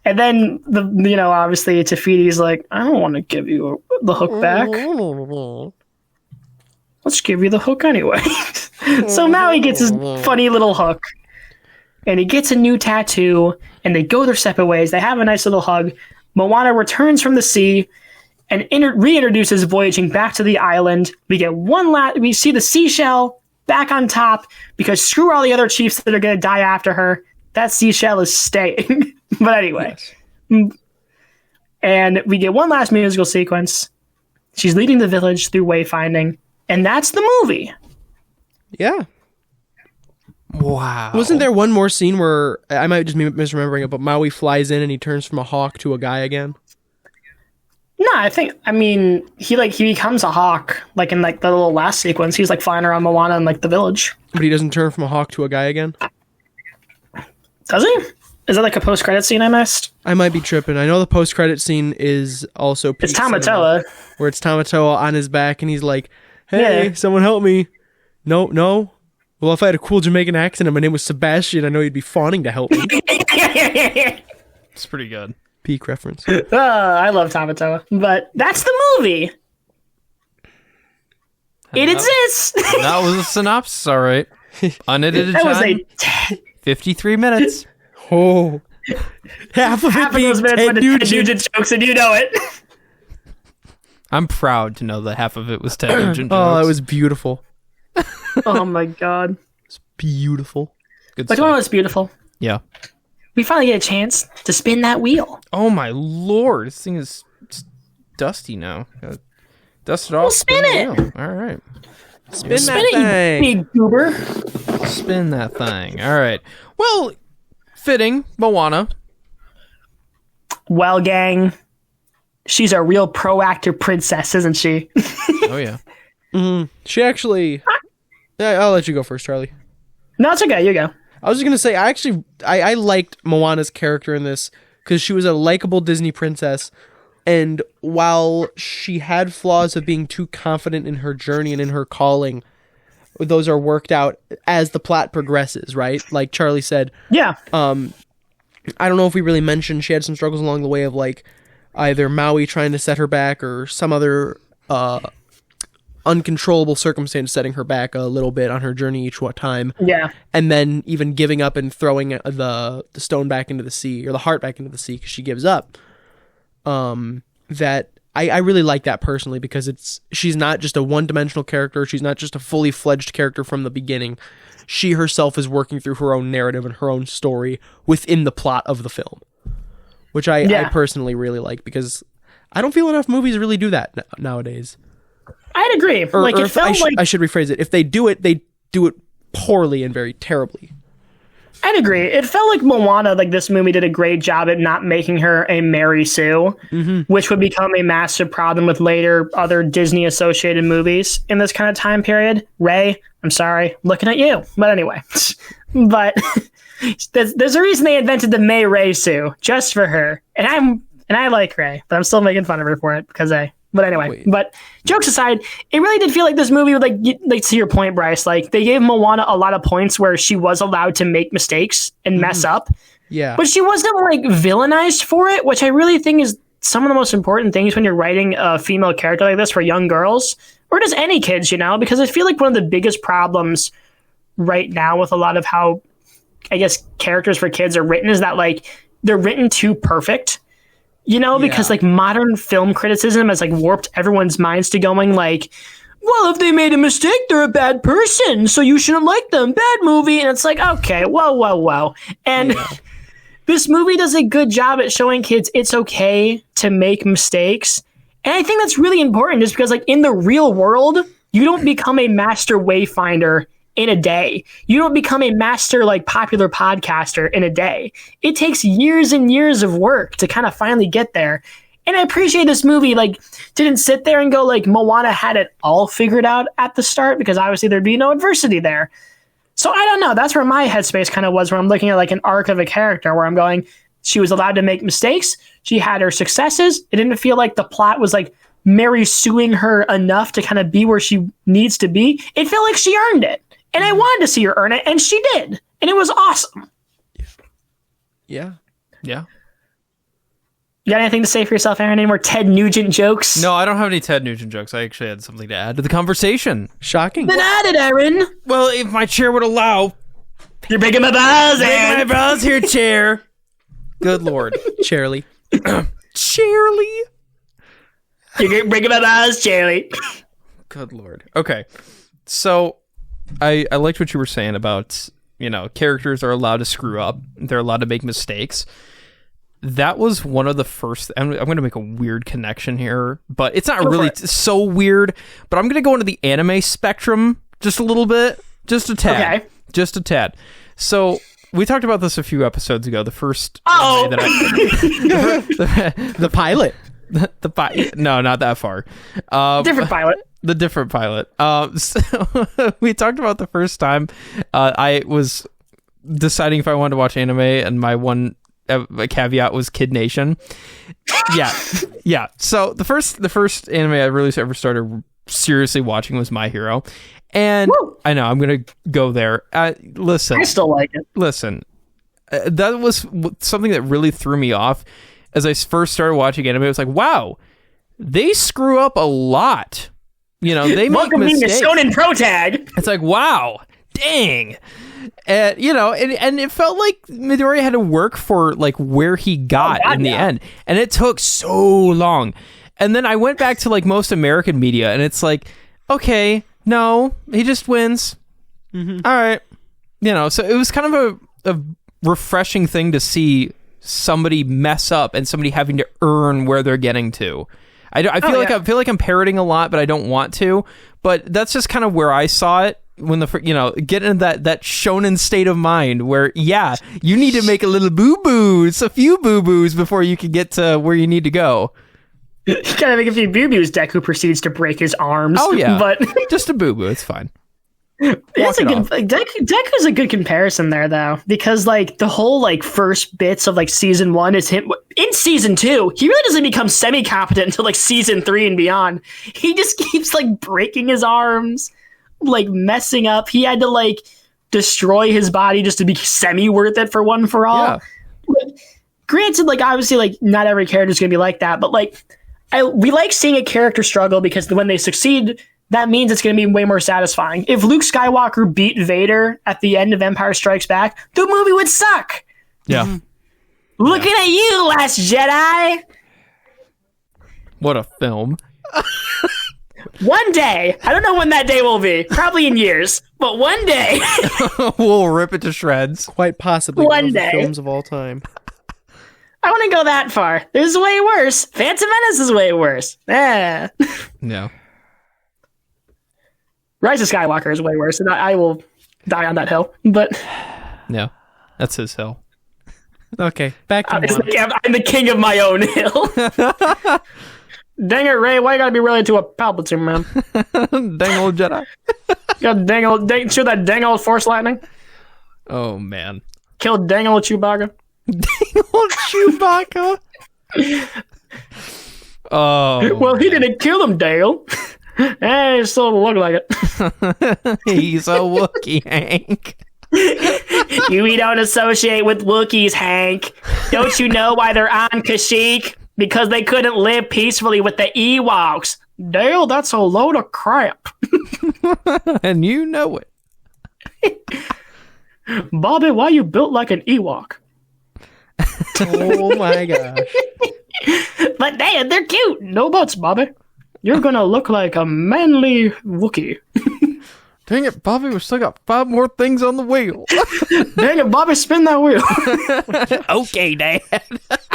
and then obviously Tafiti's like, I don't want to give you the hook back. Let's give you the hook anyway. So Maui gets his funny little hook. And he gets a new tattoo, and they go their separate ways. They have a nice little hug. Moana returns from the sea and reintroduces voyaging back to the island. We get we see the seashell back on top because screw all the other chiefs that are going to die after her. That seashell is staying. But anyway. Yes. And we get one last musical sequence. She's leading the village through wayfinding, and that's the movie. Yeah. Wow. Wasn't there one more scene where, I might just be misremembering it, but Maui flies in and he turns from a hawk to a guy again? No, he becomes a hawk, like in like the little last sequence. He's like flying around Moana and like the village. But he doesn't turn from a hawk to a guy again? Does he? Is that like a post-credit scene I missed? I might be tripping. I know the post-credit scene is also It's Tamatoa. Where it's Tamatoa on his back and he's like, hey, someone help me. No. Well, if I had a cool Jamaican accent and my name was Sebastian, I know you'd be fawning to help me. It's pretty good. Peak reference. I love Tamatoa. But that's the movie. It exists. That was a synopsis, all right. Unedited that time, was 53 minutes. Oh. Half of those minutes went to Ted Nugent jokes, and you know it. I'm proud to know that half of it was Ted Nugent jokes. Oh, it was beautiful. Oh my god. It's beautiful. Good but you want to know what's beautiful? Yeah. We finally get a chance to spin that wheel. Oh my lord. This thing is dusty now. Dust it off. We'll spin it. Wheel. All right. Spin that thing. You big goober. Spin that thing. All right. Well, fitting, Moana. Well, gang, she's a real proactive princess, isn't she? Oh, yeah. Mm-hmm. She actually... I'll let you go first, Charlie. No, it's okay. You go. I was just going to say, I liked Moana's character in this because she was a likable Disney princess. And while she had flaws of being too confident in her journey and in her calling, those are worked out as the plot progresses, right? Like Charlie said. Yeah. I don't know if we really mentioned she had some struggles along the way of like either Maui trying to set her back or some other uncontrollable circumstance setting her back a little bit on her journey each time. Yeah. And then even giving up and throwing the stone back into the sea or the heart back into the sea because she gives up. That I really like that personally because she's not just a one-dimensional character. She's not just a fully fledged character from the beginning. She herself is working through her own narrative and her own story within the plot of the film, which I personally really like because I don't feel enough movies really do that nowadays. I'd agree. I should rephrase it. If they do it poorly and very terribly. I'd agree. It felt like Moana, like this movie did a great job at not making her a Mary Sue, which would become a massive problem with later other Disney associated movies in this kind of time period. Ray, I'm sorry, looking at you. But anyway, there's a reason they invented the May Ray Sue just for her, and I like Ray, but I'm still making fun of her for it because But anyway, but jokes aside, it really did feel like this movie would like to your point, Brice, like they gave Moana a lot of points where she was allowed to make mistakes and mess up. Yeah. But she wasn't like villainized for it, which I really think is some of the most important things when you're writing a female character like this for young girls or just any kids, because I feel like one of the biggest problems right now with a lot of how I guess characters for kids are written is that like they're written too perfect. Because like modern film criticism has like warped everyone's minds to going like, well, if they made a mistake, they're a bad person, so you shouldn't like them. Bad movie. And it's like, okay, whoa. And this movie does a good job at showing kids it's okay to make mistakes. And I think that's really important just because like in the real world, you don't become a master wayfinder in a day. You don't become a master like popular podcaster in a day. It takes years and years of work to kind of finally get there. And I appreciate this movie like didn't sit there and go like Moana had it all figured out at the start because obviously there'd be no adversity there. So I don't know. That's where my headspace kind of was where I'm looking at like an arc of a character where I'm going, she was allowed to make mistakes. She had her successes. It didn't feel like the plot was like Mary suing her enough to kind of be where she needs to be. It felt like she earned it. And I wanted to see her earn it, and she did. And it was awesome. Yeah. Yeah. You got anything to say for yourself, Aaron? Any more Ted Nugent jokes? No, I don't have any Ted Nugent jokes. I actually had something to add to the conversation. Shocking. Then add it, Aaron. Well, if my chair would allow. You're breaking my balls, Aaron. Breaking my balls here, chair. Good Lord. Charlie. Charlie. You're breaking my balls, Charlie. Good Lord. Okay. So I liked what you were saying about, characters are allowed to screw up. They're allowed to make mistakes. That was one of the first, I'm going to make a weird connection here, but it's not really so weird, but I'm going to go into the anime spectrum just a little bit, just a tad. Okay. Just a tad. So we talked about this a few episodes ago. The first anime that the pilot. No, not that far. Different pilot. The different pilot. So we talked about the first time I was deciding if I wanted to watch anime, and my one caveat was Kid Nation. Yeah. So the first anime I really ever started seriously watching was My Hero, and I know I'm gonna go there. Listen, I still like it. Listen, that was something that really threw me off as I first started watching anime. It was like, wow, they screw up a lot. They make mistakes. Shonen Pro Tag. It's like, wow, dang. And and it felt like Midori had to work for like where he got in the end, and it took so long. And then I went back to like most American media, and it's like, okay, no, he just wins. Mm-hmm. All right, so it was kind of a refreshing thing to see somebody mess up and somebody having to earn where they're getting to. I feel like I'm parroting a lot, but I don't want to. But that's just kind of where I saw it when get in that shonen state of mind where you need to make a little a few boo boos before you can get to where you need to go. You gotta make a few boo boos. Deku proceeds to break his arms. Oh yeah, but just a boo boo. It's fine. It's a good Deku's a good comparison there though, because like the whole like first bits of like season 1 is him in season 2. He really doesn't become semi-competent until like season 3 and beyond. He just keeps like breaking his arms, like messing up. He had to like destroy his body just to be semi worth it for One for All. Yeah. Like, granted, like obviously like not every character is gonna be like that, but like we like seeing a character struggle because when they succeed, that means it's going to be way more satisfying. If Luke Skywalker beat Vader at the end of Empire Strikes Back, the movie would suck. Yeah. Looking at you, Last Jedi. What a film. One day, I don't know when that day will be, probably in years, but one day. We'll rip it to shreds. Quite possibly one of the films of all time. I wouldn't go that far. This is way worse. Phantom Menace is way worse. No. Rise of Skywalker is way worse, and I will die on that hill. But no, that's his hill. Okay, back to I'm the king of my own hill. Dang it, Ray! Why you gotta be related to a Palpatine, man? Dang old Jedi. Shoot that dang old Force lightning. Oh man! Kill dang old Chewbacca. Dang old Chewbacca. Oh. Well, he didn't kill him, Dale. Hey, it still look like it. He's a Wookiee, Hank. You don't associate with Wookiees, Hank. Don't you know why they're on Kashyyyk? Because they couldn't live peacefully with the Ewoks. Dale, that's a load of crap. And you know it. Bobby, why you built like an Ewok? Oh my gosh. But they're cute. No buts, Bobby. You're gonna look like a manly Wookiee. Dang it, Bobby, we still got 5 more things on the wheel. Dang it, Bobby, spin that wheel. Okay, Dad.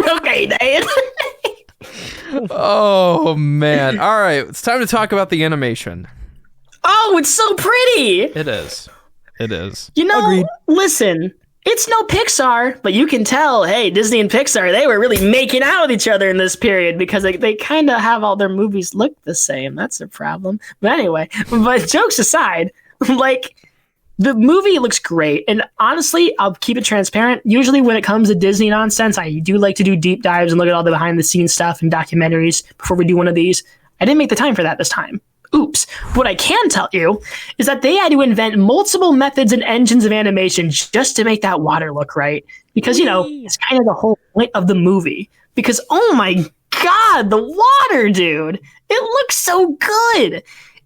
Okay, Dad. Oh, man. All right, it's time to talk about the animation. Oh, it's so pretty. It is. It is. You know, Agreed. Listen, it's no Pixar, but you can tell, hey, Disney and Pixar, they were really making out with each other in this period because they kind of have all their movies look the same. That's a problem. But anyway, jokes aside, like, the movie looks great. And honestly, I'll keep it transparent. Usually when it comes to Disney nonsense, I do like to do deep dives and look at all the behind the scenes stuff and documentaries before we do one of these. I didn't make the time for that this time. Oops. What I can tell you is that they had to invent multiple methods and engines of animation just to make that water look right. Because, you know, it's kind of the whole point of the movie. Because, oh my God, the water, dude. It looks so good.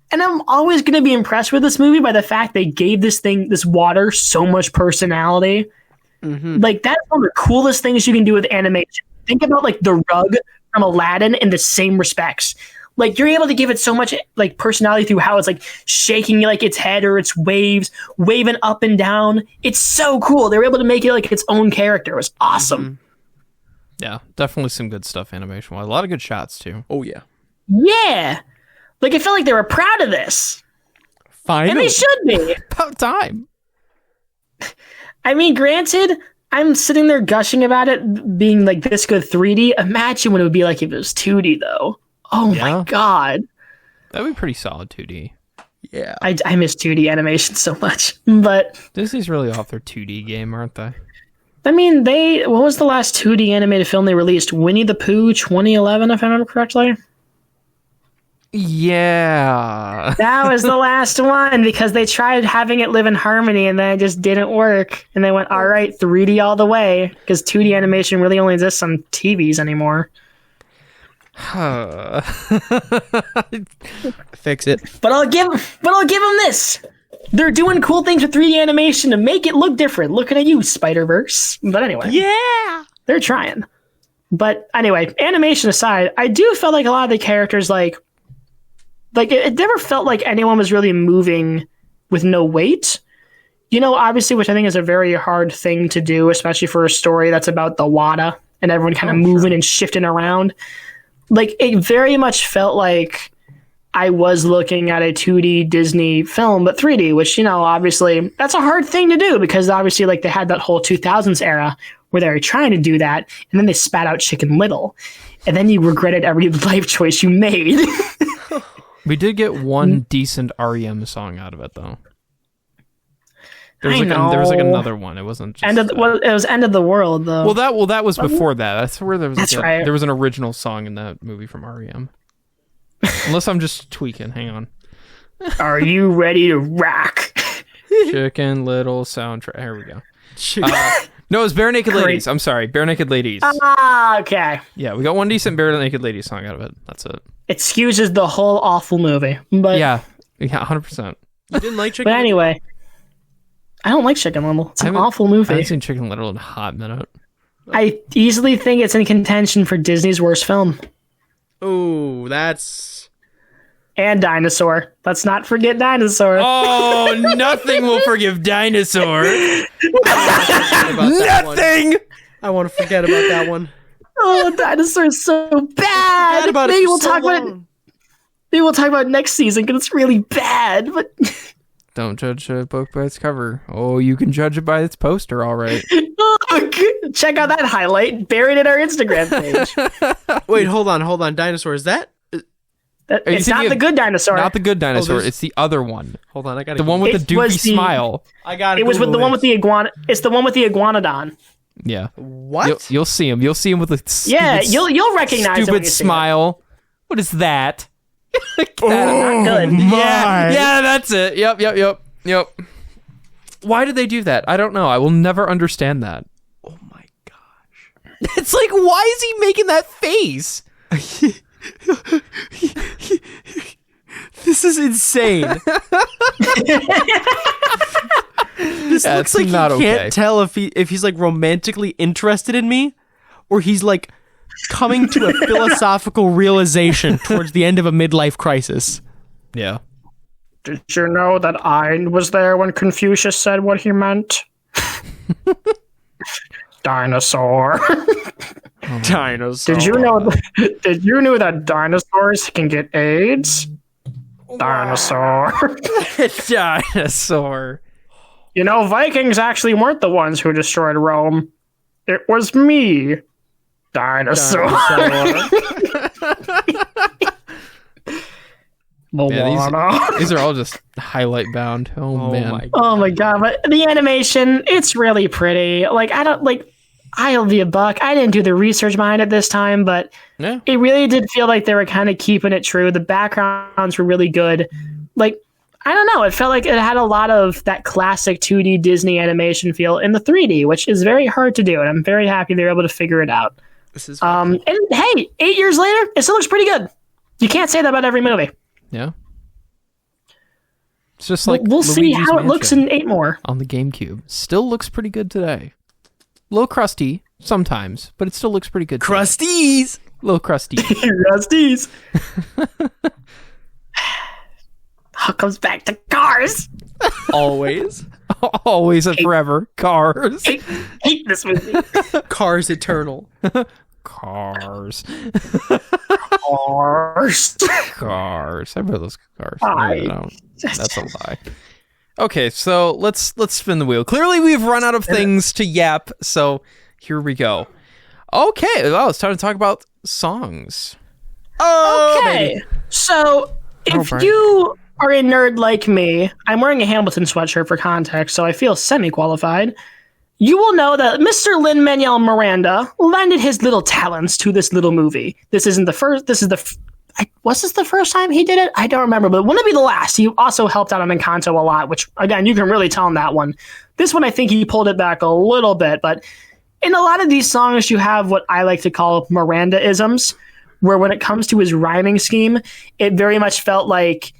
And I'm always going to be impressed with this movie by the fact they gave this water, so much personality. Mm-hmm. Like, that's one of the coolest things you can do with animation. Think about, like, the rug from Aladdin in the same respects. Like, you're able to give it so much, like, personality through how it's, like, shaking, like, its head or its waves, waving up and down. It's so cool. They were able to make it, like, its own character. It was awesome. Mm-hmm. Yeah, definitely some good stuff animation-wise. A lot of good shots, too. Oh, yeah. Yeah. Like, I felt like they were proud of this. Finally. And they should be. About time. I mean, granted, I'm sitting there gushing about it being, like, this good 3D. Imagine what it would be like if it was 2D, though. Oh, yeah. My God. That'd be pretty solid 2D. Yeah. I miss 2D animation so much. But Disney's really off their 2D game, aren't they? I mean, what was the last 2D animated film they released? Winnie the Pooh 2011, if I remember correctly? Yeah. That was the last one because they tried having it live in harmony and then it just didn't work. And they went, all right, 3D all the way because 2D animation really only exists on TVs anymore. Fix it. But I'll give them this. They're doing cool things with 3D animation to make it look different. Looking at you, Spider-Verse. But anyway. Yeah. They're trying. But anyway, animation aside, I do feel like a lot of the characters, like it never felt like anyone was really moving with no weight. You know, obviously, which I think is a very hard thing to do, especially for a story that's about the Wada and everyone kind of moving and shifting around. Like, it very much felt like I was looking at a 2D Disney film, but 3D, which, you know, obviously, that's a hard thing to do because obviously, like, they had that whole 2000s era where they were trying to do that, and then they spat out Chicken Little, and then you regretted every life choice you made. We did get one decent REM song out of it, though. There was like another one. It wasn't just it was End of the World, though. Well, that was before that. That's where there was. Right. There was an original song in that movie from REM. Unless I'm just tweaking. Hang on. Are you ready to rock? Chicken Little soundtrack. Here we go. No, it's Bare Naked Ladies. I'm sorry, Bare Naked Ladies. Ah, okay. Yeah, we got one decent Bare Naked Ladies song out of it. That's it. Excuses the whole awful movie, but yeah, 100%. You didn't like Chicken Little? But anyway, I don't like Chicken Little. It's an awful movie. I haven't seen Chicken Little in a hot minute. I easily think it's in contention for Disney's worst film. Oh, that's... And Dinosaur. Let's not forget Dinosaur. Oh, nothing will forgive Dinosaur. Nothing! I want to forget about that one. Oh, Dinosaur's so bad. Maybe we'll talk about it. Maybe we'll talk about it next season because it's really bad. But don't judge a book by its cover. Oh, you can judge it by its poster, all right. Check out that highlight buried in our Instagram page. Wait, hold on. Dinosaur, is that? It's not the good dinosaur. Not the good dinosaur. It's the other one. Hold on, I got the one with the doofy smile. I got it. It was with the one with the iguana. It's the one with the iguanodon. Yeah. What? You'll see him. You'll see him with a stupid, you'll recognize stupid it smile. What is that? Not good. Yeah, that's it. Yep. Why did they do that? I don't know. I will never understand that. Oh my gosh. It's like, why is he making that face? This is insane. This looks like he can't tell if he's like romantically interested in me, or he's like coming to a philosophical realization towards the end of a midlife crisis. Yeah. Did you know that I was there when Confucius said what he meant? Dinosaur. Dinosaur. Did you know that dinosaurs can get AIDS? Dinosaur. Dinosaur. You know, Vikings actually weren't the ones who destroyed Rome. It was me. Dinosaur. Moana. Yeah, these are all just highlight bound. Oh man. Oh my god, but the animation, it's really pretty. Like, I'll be a buck. I didn't do the research behind it this time, but it really did feel like they were kind of keeping it true. The backgrounds were really good. Like, I don't know. It felt like it had a lot of that classic 2D Disney animation feel in the 3D, which is very hard to do, and I'm very happy they were able to figure it out. This is and hey, 8 years later, it still looks pretty good. You can't say that about every movie. Yeah. It's just like we'll see how it looks in 8 more. On the GameCube. Still looks pretty good today. A little crusty sometimes, but it still looks pretty good. Crusties! A little crusty. Crusties! All comes back to cars. Always. Always and forever. Cars. Hate this movie. Cars eternal. Cars. Cars. I remember those cars. That's a lie. Okay, so let's spin the wheel. Clearly, we've run out of things to yap, so here we go. Okay, well, it's time to talk about songs. Okay, baby. So if you are a nerd like me, I'm wearing a Hamilton sweatshirt for context, so I feel semi-qualified. You will know that Mr. Lin-Manuel Miranda lended his little talents to this little movie. Was this the first time he did it? I don't remember, but it wouldn't be the last. He also helped out on Encanto a lot, which, again, you can really tell him that one. This one, I think he pulled it back a little bit, but in a lot of these songs, you have what I like to call Miranda-isms, where when it comes to his rhyming scheme, it very much felt like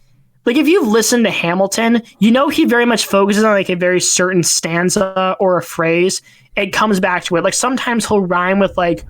if you've listened to Hamilton, you know he very much focuses on like a very certain stanza or a phrase. It comes back to it. Like sometimes he'll rhyme with like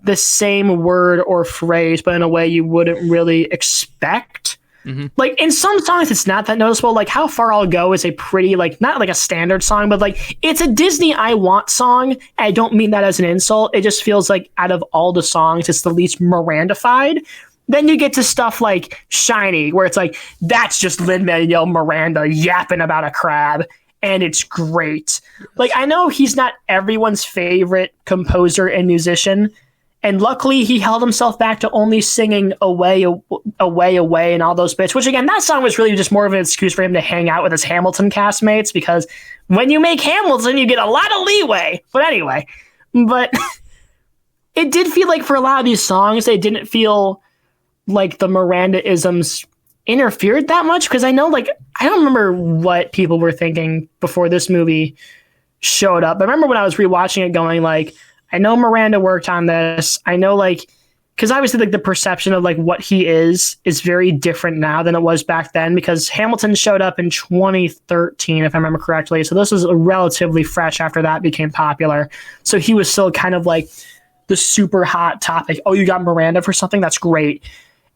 the same word or phrase, but in a way you wouldn't really expect. Mm-hmm. Like in some songs, it's not that noticeable. Like How Far I'll Go is a pretty like not like a standard song, but like it's a Disney I Want song. I don't mean that as an insult. It just feels like out of all the songs, it's the least Mirandified. Then you get to stuff like Shiny, where it's like, that's just Lin-Manuel Miranda yapping about a crab, and it's great. Like, I know he's not everyone's favorite composer and musician, and luckily he held himself back to only singing Away, and all those bits, which, again, that song was really just more of an excuse for him to hang out with his Hamilton castmates, because when you make Hamilton, you get a lot of leeway. But anyway, it did feel like for a lot of these songs, they didn't feel like the Miranda-isms interfered that much, because I know, like, I don't remember what people were thinking before this movie showed up. I remember when I was rewatching it going, like, I know Miranda worked on this. I know, like, because obviously, like, the perception of, like, what he is very different now than it was back then, because Hamilton showed up in 2013, if I remember correctly. So this was relatively fresh after that became popular. So he was still kind of, like, the super hot topic. Oh, you got Miranda for something? That's great.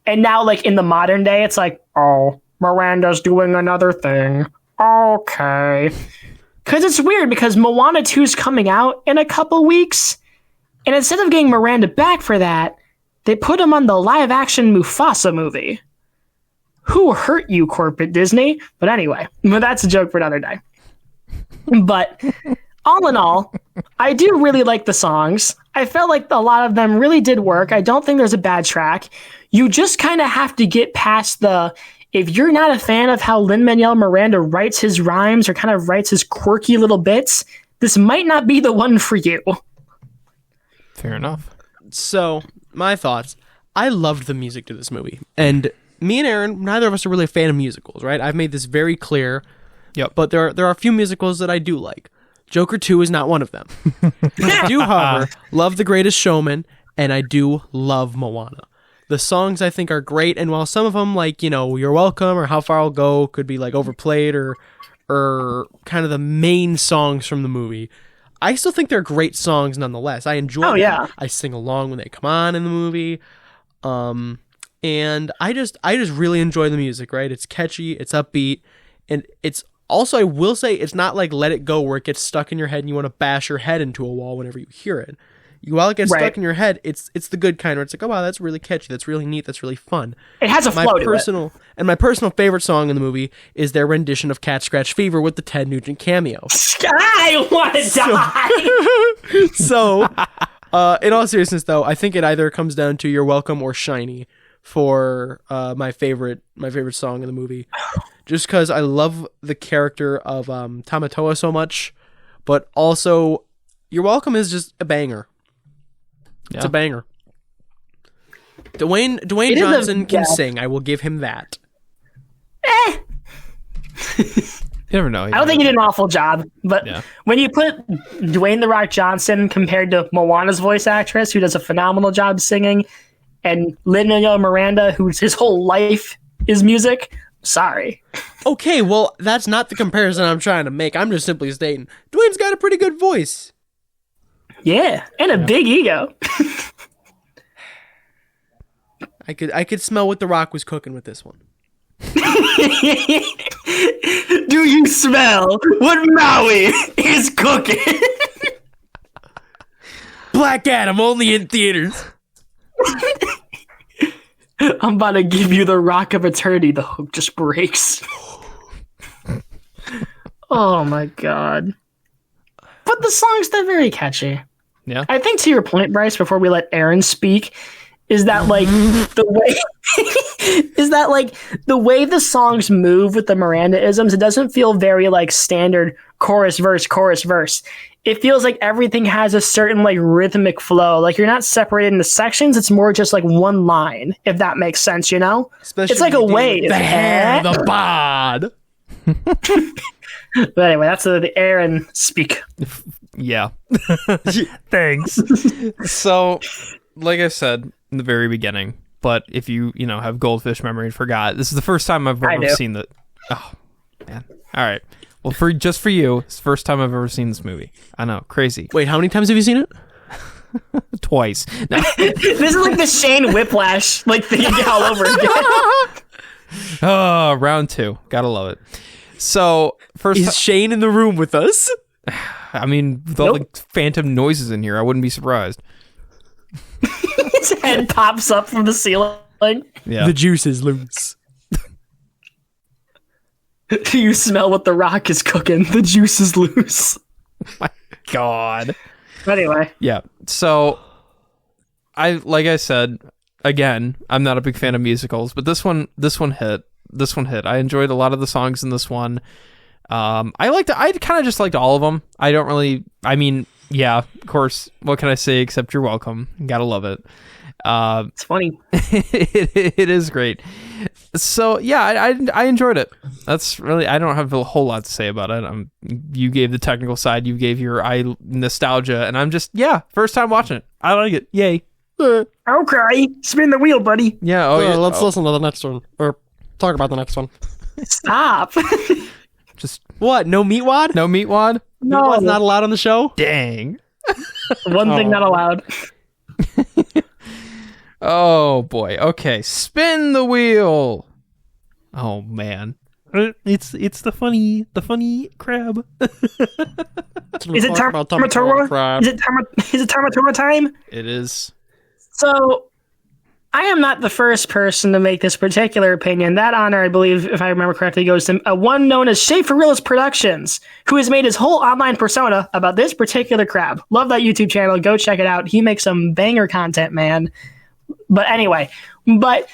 And now, like, in the modern day, it's like, oh, Miranda's doing another thing. Okay. Because it's weird, because Moana 2 is coming out in a couple weeks, and instead of getting Miranda back for that, they put him on the live-action Mufasa movie. Who hurt you, corporate Disney? But anyway, that's a joke for another day. But all in all, I do really like the songs. I felt like a lot of them really did work. I don't think there's a bad track. You just kind of have to get past if you're not a fan of how Lin-Manuel Miranda writes his rhymes or kind of writes his quirky little bits, this might not be the one for you. Fair enough. So, my thoughts. I loved the music to this movie. And me and Aaron, neither of us are really a fan of musicals, right? I've made this very clear. Yep. But there are a few musicals that I do like. Joker 2 is not one of them. I do, however, love The Greatest Showman, and I do love Moana. The songs I think are great, and while some of them, like, You're Welcome or How Far I'll Go could be like overplayed or kind of the main songs from the movie, I still think they're great songs nonetheless. I enjoy them. Yeah. I sing along when they come on in the movie. And I just really enjoy the music, right? It's catchy, it's upbeat, and it's also, I will say, it's not like Let It Go where it gets stuck in your head and you want to bash your head into a wall whenever you hear it. While it gets stuck in your head, it's the good kind where it's like, oh wow, that's really catchy, that's really neat, that's really fun. It has a flow to it. And my personal favorite song in the movie is their rendition of Cat Scratch Fever with the Ted Nugent cameo. I want to die! So, in all seriousness though, I think it either comes down to You're Welcome or Shiny for my favorite song in the movie. Just because I love the character of Tamatoa so much, but also You're Welcome is just a banger. Yeah. It's a banger. Dwayne Johnson can sing. I will give him that. You never know. I don't think he did an awful job, but when you put Dwayne "The Rock" Johnson compared to Moana's voice actress, who does a phenomenal job singing, and Lin-Manuel Miranda, whose his whole life is music, sorry. Okay, well, that's not the comparison I'm trying to make. I'm just simply stating Dwayne's got a pretty good voice. Yeah, and a big ego. I could smell what The Rock was cooking with this one. Do you smell what Maui is cooking? Black Adam, only in theaters. I'm about to give you the rock of eternity. The hook just breaks. Oh my god. But the songs, they're very catchy. Yeah. I think to your point, Brice, before we let Aaron speak, is that like the way the songs move with the Miranda-isms, it doesn't feel very like standard chorus verse. It feels like everything has a certain like rhythmic flow. Like you're not separated into sections. It's more just like one line, if that makes sense, Especially it's like a wave. The hair, the bod. But anyway, that's the Aaron speak. Yeah. Thanks. So, like I said in the very beginning, but if you have goldfish memory and forgot, this is the first time I've ever seen that. Oh, man. All right. Well, for you, it's the first time I've ever seen this movie. I know, crazy. Wait, how many times have you seen it? Twice. No. This is like the Shane Whiplash thing all over again. Oh, round 2. Gotta love it. So, is Shane in the room with us? I mean, with all the phantom noises in here, I wouldn't be surprised. His head pops up from the ceiling. Yeah. The juice is loose. Do you smell what The Rock is cooking? The juice is loose. Oh my god. Anyway. Yeah. So, like I said, again, I'm not a big fan of musicals, but this one hit. I enjoyed a lot of the songs in this one. I kind of just liked all of them. Yeah, of course, what can I say except you're welcome. Gotta love it. It's funny. it is great. So yeah, I enjoyed it. That's really, I don't have a whole lot to say about it. You gave the technical side, you gave your nostalgia, and I'm just, first time watching it. I like it. Yay. Okay, spin the wheel, buddy. Yeah. Let's listen to the next one, or talk about the next one. Stop. Just what? No meatwad? No meatwad? No, meatwad's not allowed on the show. Dang. One thing not allowed. Oh boy. Okay, spin the wheel. Oh man. It's the funny crab. Is it Tarmatora? Is it Tarmatora time? It is. So, I am not the first person to make this particular opinion. That honor, I believe, if I remember correctly, goes to one known as Shay for Realist Productions, who has made his whole online persona about this particular crab. Love that YouTube channel. Go check it out. He makes some banger content, man. But anyway, I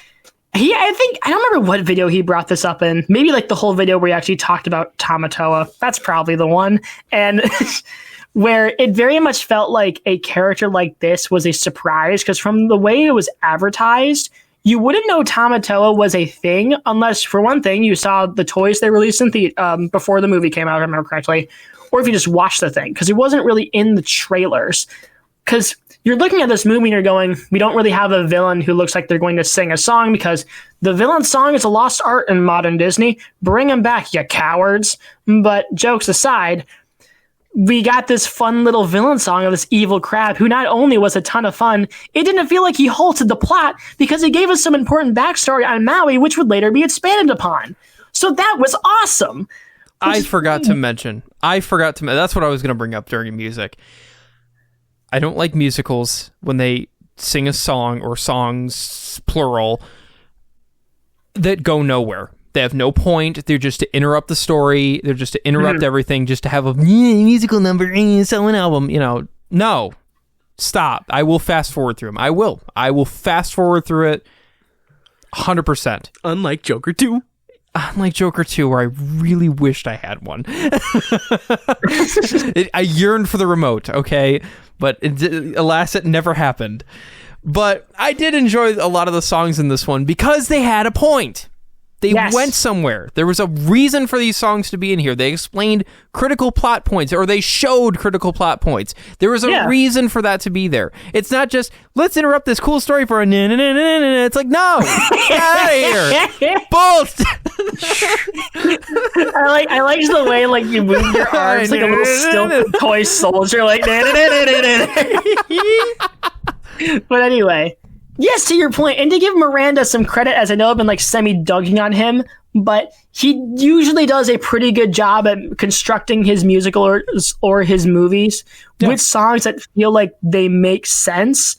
don't remember what video he brought this up in. Maybe like the whole video where he actually talked about Tamatoa. That's probably the one. And where it very much felt like a character like this was a surprise, because from the way it was advertised, you wouldn't know Tamatoa was a thing unless, for one thing, you saw the toys they released in before the movie came out, if I remember correctly, or if you just watched the thing, because it wasn't really in the trailers. Because you're looking at this movie and you're going, we don't really have a villain who looks like they're going to sing a song, because the villain song is a lost art in modern Disney. Bring him back, you cowards. But jokes aside, we got this fun little villain song of this evil crab who not only was a ton of fun, it didn't feel like he halted the plot because it gave us some important backstory on Maui, which would later be expanded upon. So that was awesome. I forgot to mention. That's what I was going to bring up during music. I don't like musicals when they sing a song or songs, plural, that go nowhere. They have no point. They're just to interrupt the story. They're just to interrupt everything, just to have a musical number and sell an album. No. Stop. I will fast forward through them. I will fast forward through it 100%. Unlike Joker 2. Unlike Joker 2, where I really wished I had one. I yearned for the remote, okay? But alas, it never happened. But I did enjoy a lot of the songs in this one because they had a point. They went somewhere. There was a reason for these songs to be in here. They explained critical plot points, or they showed critical plot points. There was a reason for that to be there. It's not just, let's interrupt this cool story for a na-na-na-na-na-na. It's like, no, get out of here. Bolt. I like the way like you move your arms like a little still toy soldier, like But anyway. Yes, to your point, and to give Miranda some credit, as I know I've been like semi-dogging on him, but he usually does a pretty good job at constructing his musical or his movies with songs that feel like they make sense.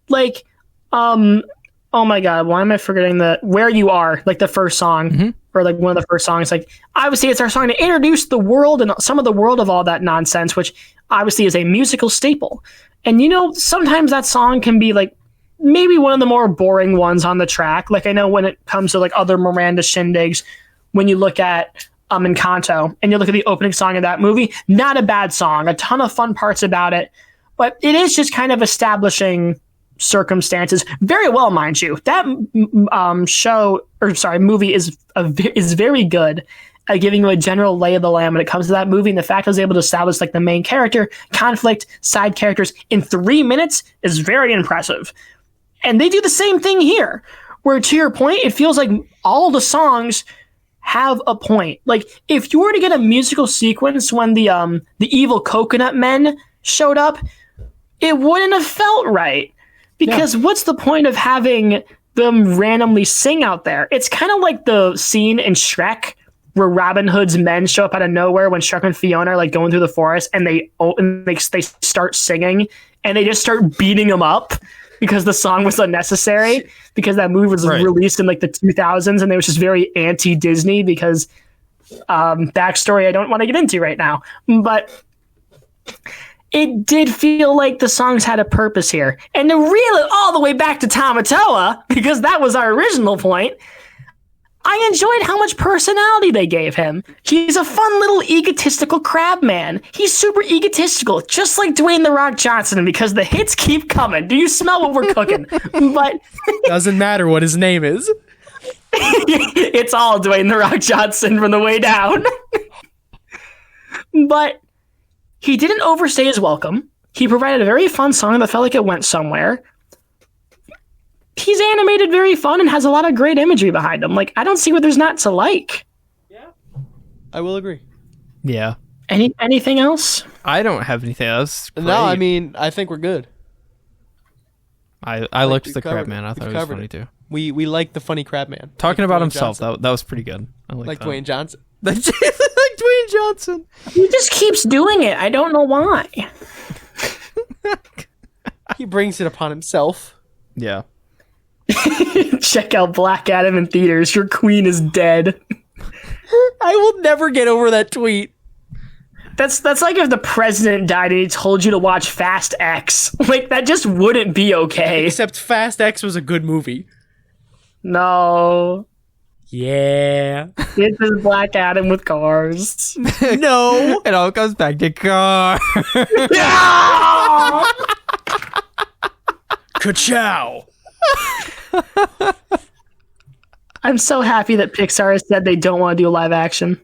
Like, oh my god, why am I forgetting Where You Are, like the first song, or like one of the first songs. Like, obviously it's our song to introduce the world and some of the world of all that nonsense, which obviously is a musical staple. And sometimes that song can be like, maybe one of the more boring ones on the track. Like, I know when it comes to like other Miranda shindigs, when you look at Encanto and you look at the opening song of that movie, not a bad song, a ton of fun parts about it, but it is just kind of establishing circumstances very well, mind you. That movie is very good at giving you a general lay of the land when it comes to that movie, and the fact I was able to establish like the main character, conflict, side characters in 3 minutes is very impressive. And they do the same thing here, where, to your point, it feels like all the songs have a point. Like, if you were to get a musical sequence when the evil coconut men showed up, it wouldn't have felt right. Because what's the point of having them randomly sing out there? It's kind of like the scene in Shrek where Robin Hood's men show up out of nowhere when Shrek and Fiona are like going through the forest, and they start singing, and they just start beating them up because the song was unnecessary, because that movie was released in like the 2000s and it was just very anti-Disney because backstory I don't want to get into right now. But it did feel like the songs had a purpose here. And to reel it all the way back to Tamatoa, because that was our original point, I enjoyed how much personality they gave him. He's a fun little egotistical crab man. He's super egotistical, just like Dwayne "The Rock" Johnson, because the hits keep coming. Do you smell what we're cooking? But doesn't matter what his name is. It's all Dwayne "The Rock" Johnson from the way down. But he didn't overstay his welcome. He provided a very fun song that felt like it went somewhere. He's animated very fun and has a lot of great imagery behind him. Like, I don't see what there's not to like. Yeah, I will agree. Yeah. Anything else? I don't have anything else. No, I mean, I think we're good. I liked the crab man. I thought it was funny too. We like the funny crab man. Talking about himself, that was pretty good. I like that. Dwayne Johnson. like Dwayne Johnson. He just keeps doing it. I don't know why. He brings it upon himself. Yeah. Check out Black Adam in theaters. Your queen is dead. I will never get over that tweet. That's like if the president died and he told you to watch Fast X. Like, that just wouldn't be okay. Except Fast X was a good movie. No. Yeah. This is Black Adam with cars. No. It all comes back to car. Ka-chow. I'm so happy that Pixar has said they don't want to do live action.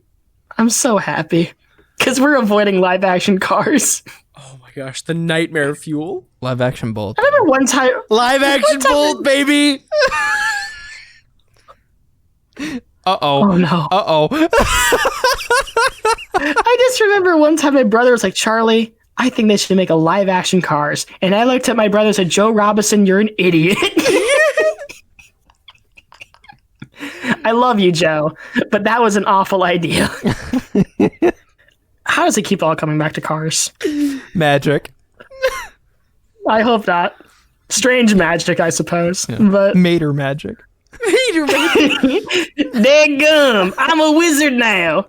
I'm so happy. Because we're avoiding live action Cars. Oh my gosh, the nightmare fuel. Live action Bolt. I remember one time... Live action Bolt, baby! Uh-oh. Oh no. Uh-oh. I just remember one time my brother was like, Charlie, I think they should make a live action Cars. And I looked at my brother and said, Joe Robinson, you're an idiot. I love you, Joe, but that was an awful idea. How does it keep all coming back to Cars? Magic. I hope not. Strange magic, I suppose. Yeah. But Mater magic. Dadgum, I'm a wizard now.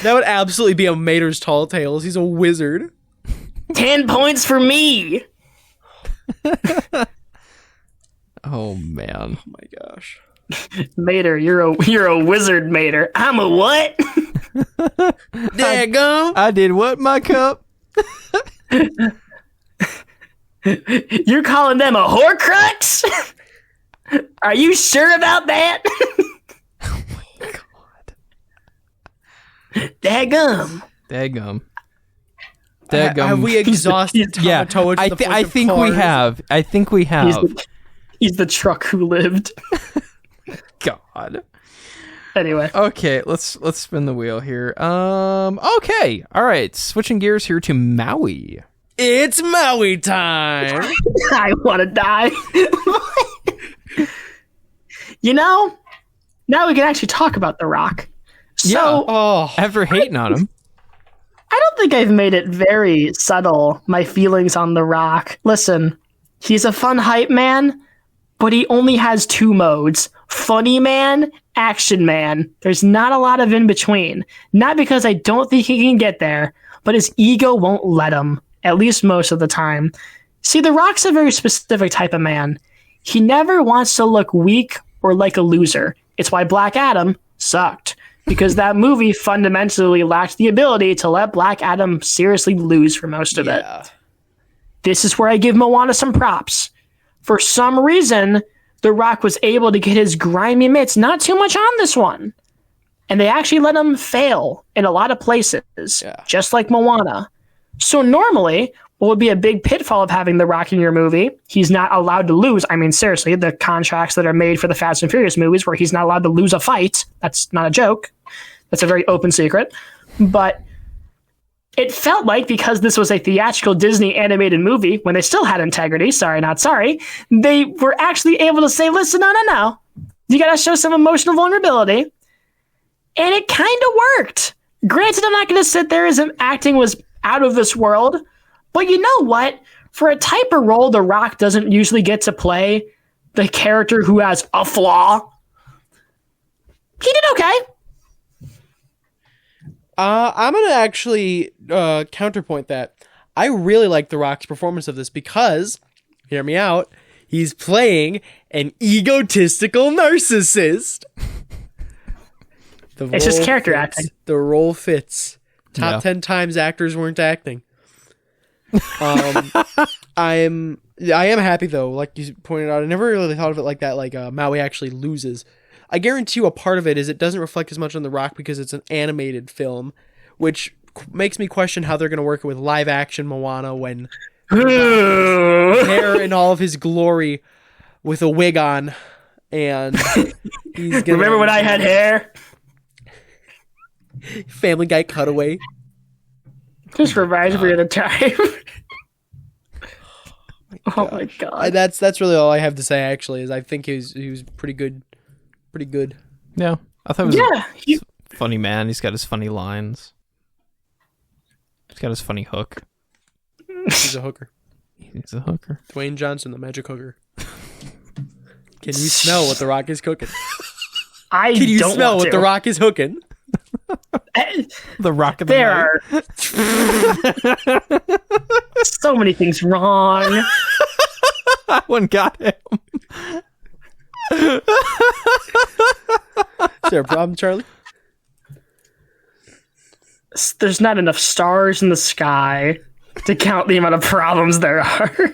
That would absolutely be a Mater's Tall Tales. He's a wizard. 10 points for me. Oh man. Oh my gosh. Mater, you're a wizard, Mater. I'm a what? Dadgum. I did what, my cup? You're calling them a Horcrux? Are you sure about that? Oh my god. Dadgum. Daggum. Have we exhausted Tamatoa to the point I of think we Cars? have. I think we have. He's the truck who lived. God. Anyway. Okay, let's spin the wheel here. Okay. All right. Switching gears here to Maui. It's Maui time. I want to die. You know, now we can actually talk about The Rock. So, After hating on him. I don't think I've made it very subtle, my feelings on The Rock. Listen, he's a fun hype man, but he only has two modes. Funny man, action man. There's not a lot of in between. Not because I don't think he can get there, but his ego won't let him, at least most of the time. See, The Rock's a very specific type of man. He never wants to look weak or like a loser. It's why Black Adam sucked. Because that movie fundamentally lacked the ability to let Black Adam seriously lose for most of it. This is where I give Moana some props. For some reason, The Rock was able to get his grimy mitts not too much on this one. And they actually let him fail in a lot of places, just like Moana. So normally, what would be a big pitfall of having The Rock in your movie, he's not allowed to lose. I mean, seriously, the contracts that are made for the Fast and Furious movies where he's not allowed to lose a fight, that's not a joke. That's a very open secret. But it felt like because this was a theatrical Disney animated movie, when they still had integrity, sorry, not sorry, they were actually able to say, listen, no. You got to show some emotional vulnerability. And it kind of worked. Granted, I'm not going to sit there as if acting was out of this world. But you know what? For a type of role The Rock doesn't usually get to play, the character who has a flaw, he did okay. I'm going to actually counterpoint that. I really like The Rock's performance of this because, hear me out, he's playing an egotistical narcissist. It's just character acting. The role fits. Top 10 times actors weren't acting. I am happy though, like you pointed out. I never really thought of it like that, like Maui actually loses. I guarantee you a part of it is it doesn't reflect as much on The Rock because it's an animated film, which makes me question how they're going to work it with live action Moana when hair in all of his glory with a wig on, and he's gonna remember when I had hair? Family Guy cutaway. Just reminds me of the time. Oh my god. That's really all I have to say. Actually, is I think he was pretty good. Pretty good. Yeah, I thought he was he's a funny man. He's got his funny lines. He's got his funny hook. He's a hooker. He's a hooker. Dwayne Johnson, the magic hooker. Can you smell what the Rock is cooking? Can you smell what the Rock is hooking? The Rock of the There are so many things wrong. That one got him. Is there a problem, Charlie? There's not enough stars in the sky to count the amount of problems there are.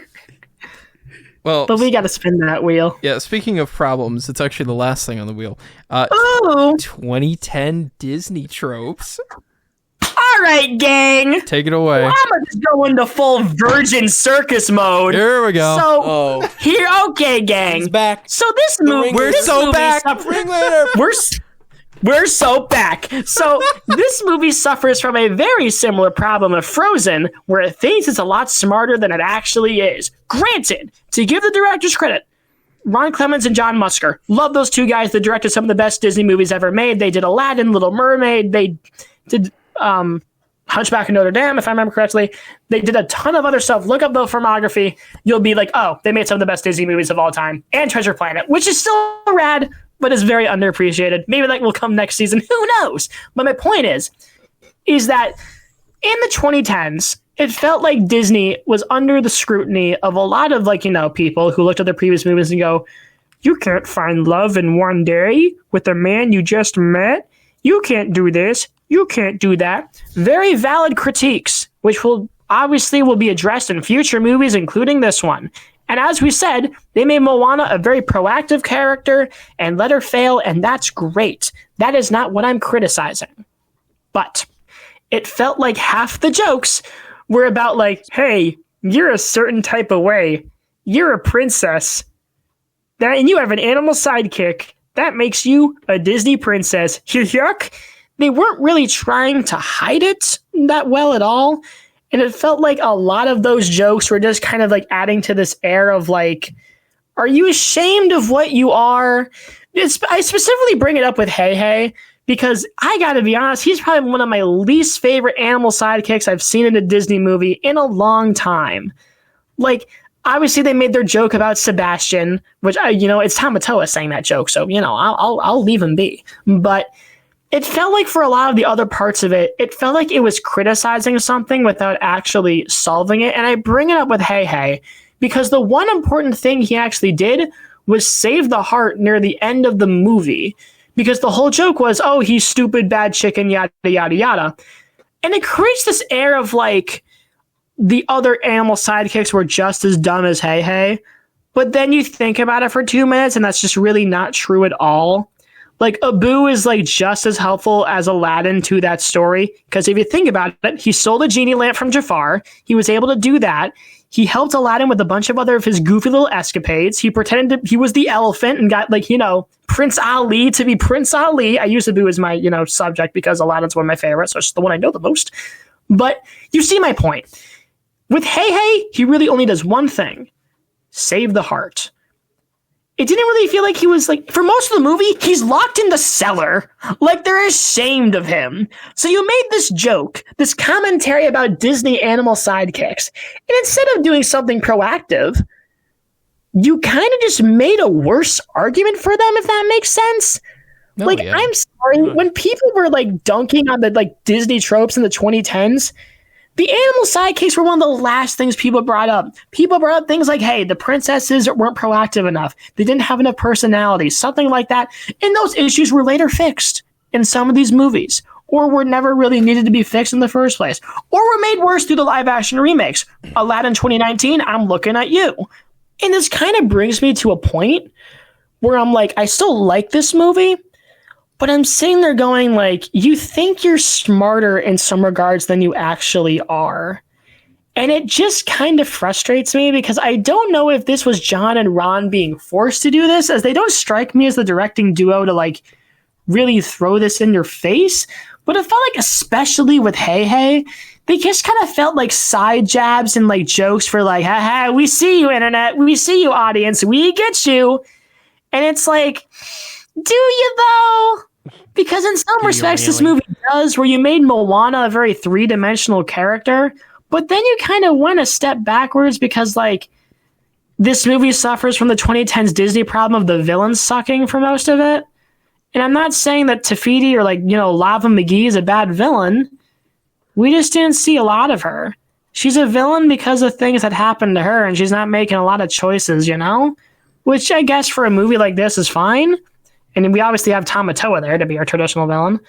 Well, but we got to spin that wheel. Yeah, speaking of problems, it's actually the last thing on the wheel. 2010 Disney tropes. All right, gang. Take it away. Well, I'm going to go into full Virgin Circus mode. Here we go. Okay, gang. He's back. So this movie... We're so back. We're so back. So this movie suffers from a very similar problem of Frozen, where it thinks it's a lot smarter than it actually is. Granted, to give the directors credit, Ron Clements and John Musker, love those two guys that directed some of the best Disney movies ever made. They did Aladdin, Little Mermaid, they did Hunchback of Notre Dame, if I remember correctly. They did a ton of other stuff. Look up the filmography. You'll be like, oh, they made some of the best Disney movies of all time. And Treasure Planet, which is still rad, but is very underappreciated. Maybe that will come next season. Who knows? But my point is that in the 2010s, it felt like Disney was under the scrutiny of a lot of people who looked at their previous movies and go, you can't find love in one day with a man you just met. You can't do this. You can't do that. Very valid critiques, which will be addressed in future movies, including this one. And as we said, they made Moana a very proactive character and let her fail, and that's great. That is not what I'm criticizing. But it felt like half the jokes were about hey, you're a certain type of way. You're a princess. And you have an animal sidekick. That makes you a Disney princess. Yuck. They weren't really trying to hide it that well at all. And it felt like a lot of those jokes were just kind of adding to this air of are you ashamed of what you are? I specifically bring it up with Hey Hey because I gotta be honest, he's probably one of my least favorite animal sidekicks I've seen in a Disney movie in a long time. Obviously they made their joke about Sebastian, which it's Tamatoa saying that joke, so I'll leave him be. But it felt like for a lot of the other parts of it, it felt like it was criticizing something without actually solving it. And I bring it up with Hey Hey because the one important thing he actually did was save the heart near the end of the movie. Because the whole joke was, oh, he's stupid, bad chicken, yada, yada, yada. And it creates this air of the other animal sidekicks were just as dumb as Hey Hey. But then you think about it for 2 minutes and that's just really not true at all. Abu is just as helpful as Aladdin to that story. Because if you think about it, he stole a genie lamp from Jafar. He was able to do that. He helped Aladdin with a bunch of other of his goofy little escapades. He pretended he was the elephant and got Prince Ali to be Prince Ali. I use Abu as my, subject because Aladdin's one of my favorites. So it's the one I know the most. But you see my point. With Hey Hey, he really only does one thing. Save the heart. It didn't really feel like he was for most of the movie, he's locked in the cellar. They're ashamed of him. So you made this joke, this commentary about Disney animal sidekicks. And instead of doing something proactive, you kind of just made a worse argument for them, if that makes sense. No, yeah. I'm sorry. When people were dunking on the Disney tropes in the 2010s, the animal sidekicks were one of the last things people brought up. People brought up things like, hey, the princesses weren't proactive enough. They didn't have enough personality, something like that. And those issues were later fixed in some of these movies, or were never really needed to be fixed in the first place, or were made worse through the live-action remakes. Aladdin 2019, I'm looking at you. And this kind of brings me to a point where I'm I still like this movie, but I'm sitting there going you think you're smarter in some regards than you actually are. And it just kind of frustrates me because I don't know if this was John and Ron being forced to do this, as they don't strike me as the directing duo to really throw this in your face. But it felt like, especially with Hey Hey, they just kind of felt like side jabs and like jokes for like, haha, we see you, internet. We see you, audience. We get you. And it's like, do you though? Because in some respects, this movie does, where you made Moana a very three-dimensional character, but then you kind of went a step backwards because, like, this movie suffers from the 2010s Disney problem of the villain sucking for most of it. And I'm not saying that Tafiti or, like, you know, Lava McGee is a bad villain. We just didn't see a lot of her. She's a villain because of things that happened to her, and she's not making a lot of choices, you know? Which I guess for a movie like this is fine. And we obviously have Tamatoa there to be our traditional villain.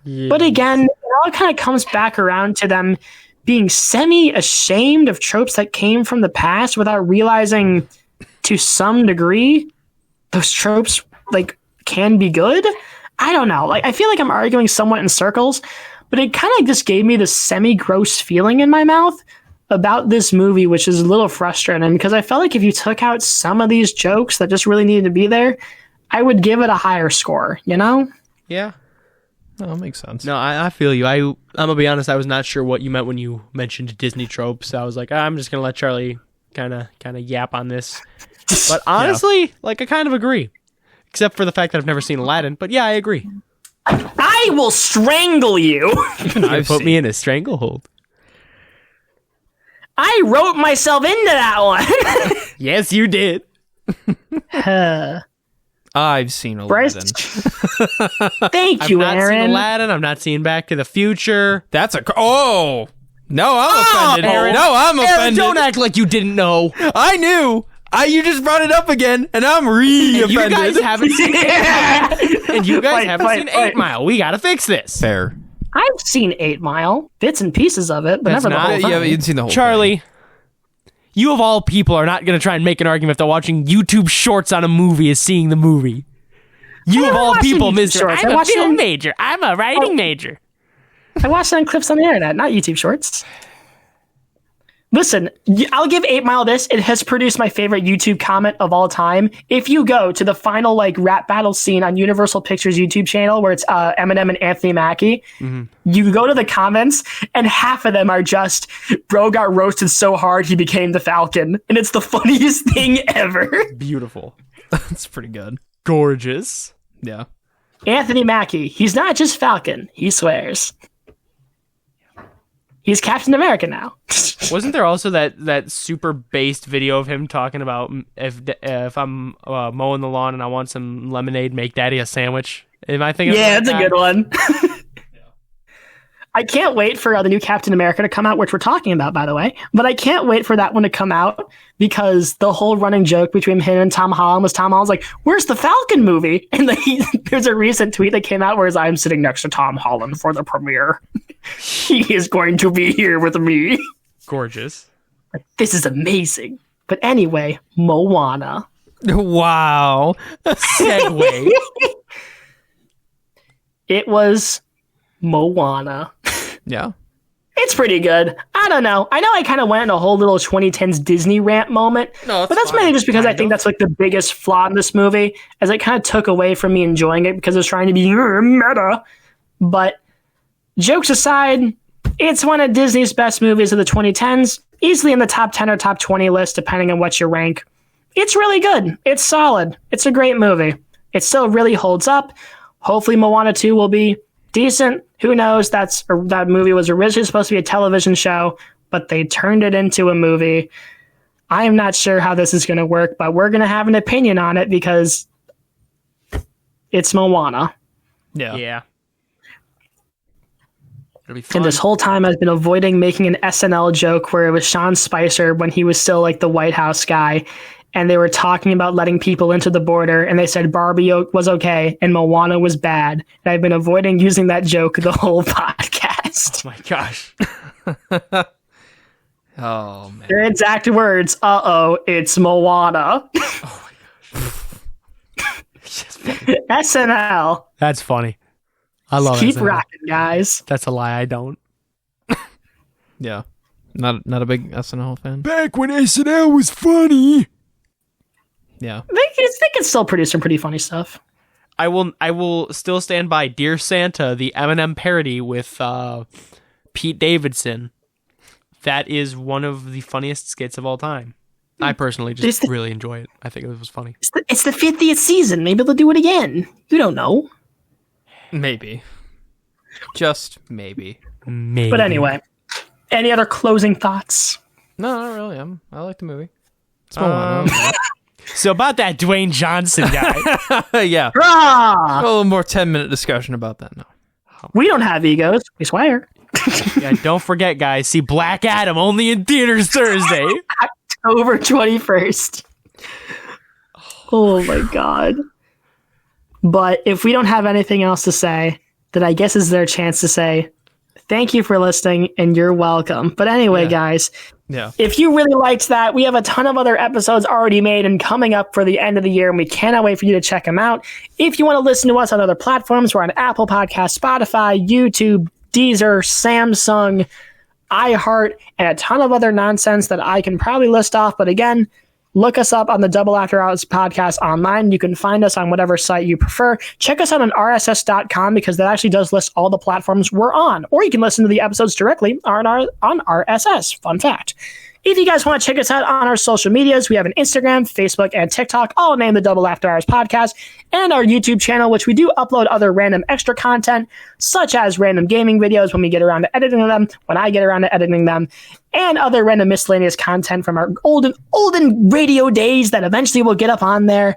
Yes. But again, it all kind of comes back around to them being semi-ashamed of tropes that came from the past without realizing, to some degree, those tropes, like, can be good. I don't know. Like, I feel like I'm arguing somewhat in circles, but it kind of just gave me this semi-gross feeling in my mouth about this movie, which is a little frustrating because I felt like if you took out some of these jokes that just really needed to be there, I would give it a higher score, you know? Yeah. No, that makes sense. No, I feel you. I'm going to be honest, I was not sure what you meant when you mentioned Disney tropes. I was like, I'm just going to let Charlie kind of yap on this. But honestly, like, I kind of agree. Except for the fact that I've never seen Aladdin. But yeah, I agree. I will strangle you. You put me in a stranglehold. I wrote myself into that one. Yes, you did. I've seen Aladdin. Bryce, thank you, I've not Aaron. seen Aladdin. I'm not seeing Back to the Future. That's a... Oh! No, I'm offended. Aaron, no, I'm offended. Aaron, don't act like you didn't know. I knew. You just brought it up again, and I'm offended. You guys haven't seen 8 Mile. And you guys haven't seen 8 Mile. We gotta fix this. Fair. I've seen 8 Mile. Bits and pieces of it, but That's never the whole thing. Yeah, but you've seen the whole Charlie, thing. you of all people are not going to try and make an argument that watching YouTube shorts on a movie is seeing the movie. You of all people, Mr. I'm a film major. I'm a writing major. I watched it on clips on the internet, not YouTube shorts. Listen, I'll give 8 Mile this. It has produced my favorite YouTube comment of all time. If you go to the final like rap battle scene on Universal Pictures YouTube channel where it's Eminem and Anthony Mackie, you go to the comments and half of them are just, bro got roasted so hard he became the Falcon. And it's the funniest thing ever. Beautiful. That's pretty good. Gorgeous. Yeah. Anthony Mackie, he's not just Falcon, he swears. He's Captain America now. Wasn't there also that super based video of him talking about if I'm mowing the lawn and I want some lemonade, make daddy a sandwich? Am I thinking? Yeah, it's a good one. I can't wait for the new Captain America to come out, which we're talking about, by the way. But I can't wait for that one to come out because the whole running joke between him and Tom Holland was Tom Holland's like, "Where's the Falcon movie?" And there's a recent tweet that came out where I'm sitting next to Tom Holland for the premiere. He is going to be here with me. Gorgeous. Like, this is amazing. But anyway, Moana. Wow. Segue. It was Moana. Yeah. It's pretty good. I don't know. I know I kind of went in a whole little 2010s Disney rant moment, but that's mainly just because I think that's like the biggest flaw in this movie, as it kind of took away from me enjoying it because it's trying to be meta. But jokes aside, it's one of Disney's best movies of the 2010s, easily in the top 10 or top 20 list, depending on what you rank. It's really good. It's solid. It's a great movie. It still really holds up. Hopefully Moana 2 will be decent. Who knows? That movie was originally supposed to be a television show, but they turned it into a movie. I am not sure how this is going to work, but we're going to have an opinion on it because it's Moana. Yeah. Yeah. It'll be fun. And this whole time I've been avoiding making an SNL joke where it was Sean Spicer when he was still like the White House guy. And they were talking about letting people into the border, and they said Barbie was okay and Moana was bad. And I've been avoiding using that joke the whole podcast. Oh my gosh. Oh, man. Their exact words, it's Moana. Oh my gosh. SNL. That's funny. I love it. Keep rocking, guys. That's a lie. I don't. Yeah. Not a big SNL fan. Back when SNL was funny. Yeah. They can still produce some pretty funny stuff. I will still stand by Dear Santa, the Eminem parody with Pete Davidson. That is one of the funniest skits of all time. I personally just really enjoy it. I think it was funny. It's the 50th season. Maybe they'll do it again. You don't know. Maybe. Just maybe. Maybe. But anyway, any other closing thoughts? No, not really. I like the movie. It's So about that Dwayne Johnson guy. yeah. Ah! A little more 10-minute discussion about that now. We don't have egos. We swear. Yeah, don't forget, guys. See Black Adam only in theaters Thursday. October 21st. Oh my God. But if we don't have anything else to say, then I guess is their chance to say thank you for listening and you're welcome. But anyway, guys, if you really liked that, we have a ton of other episodes already made and coming up for the end of the year, and we cannot wait for you to check them out. If you want to listen to us on other platforms, we're on Apple Podcasts, Spotify, YouTube, Deezer, Samsung, iHeart, and a ton of other nonsense that I can probably list off. But again, look us up on the Double After Hours podcast online. You can find us on whatever site you prefer. Check us out on rss.com because that actually does list all the platforms we're on. Or you can listen to the episodes directly on RSS. Fun fact. If you guys want to check us out on our social medias, we have an Instagram, Facebook, and TikTok, all named the Double After Hours Podcast, and our YouTube channel, which we do upload other random extra content, such as random gaming videos when we get around to editing them, when I get around to editing them, and other random miscellaneous content from our olden radio days that eventually will get up on there.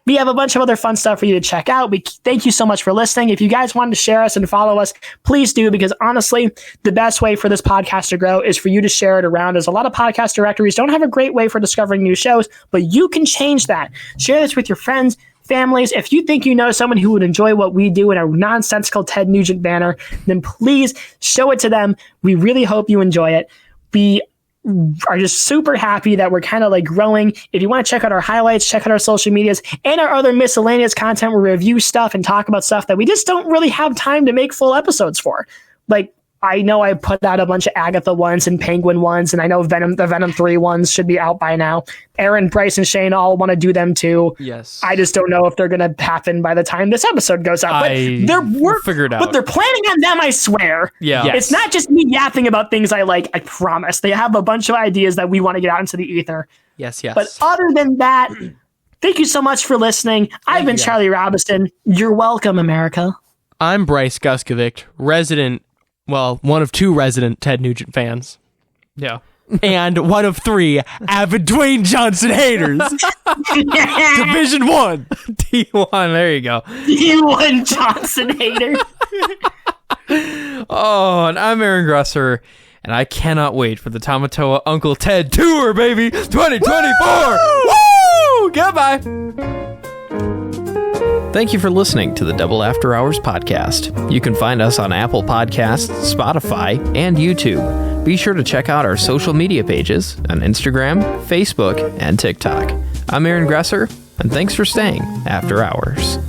We have a bunch of other fun stuff for you to check out. We thank you so much for listening. If you guys wanted to share us and follow us, please do, because honestly, the best way for this podcast to grow is for you to share it around, as a lot of podcast directories don't have a great way for discovering new shows, but you can change that. Share this with your friends, families. If you think you know someone who would enjoy what we do in a nonsensical Ted Nugent banner, then please show it to them. We really hope you enjoy it. We are just super happy that we're kind of like growing. If you want to check out our highlights, check out our social medias and our other miscellaneous content where we review stuff and talk about stuff that we just don't really have time to make full episodes for. Like, I know I put out a bunch of Agatha ones and Penguin ones, and I know the Venom 3 ones should be out by now. Aaron, Brice, and Shane all want to do them too. Yes. I just don't know if they're going to happen by the time this episode goes out. But we'll figure it out. But they're planning on them, I swear. Yeah. Yes. It's not just me yapping about things I like, I promise. They have a bunch of ideas that we want to get out into the ether. Yes. But other than that, thank you so much for listening. I've been Charlie Robinson. You're welcome, America. I'm Brice Guskovic, one of 2 resident Ted Nugent fans. Yeah. And one of 3 avid Dwayne Johnson haters. Division 1. D1, there you go. D1 Johnson hater. Oh, and I'm Aaron Gresser, and I cannot wait for the Tamatoa Uncle Ted Tour, baby! 2024! Woo! Goodbye! Thank you for listening to the Double After Hours podcast. You can find us on Apple Podcasts, Spotify, and YouTube. Be sure to check out our social media pages on Instagram, Facebook, and TikTok. I'm Aaron Gresser, and thanks for staying after hours.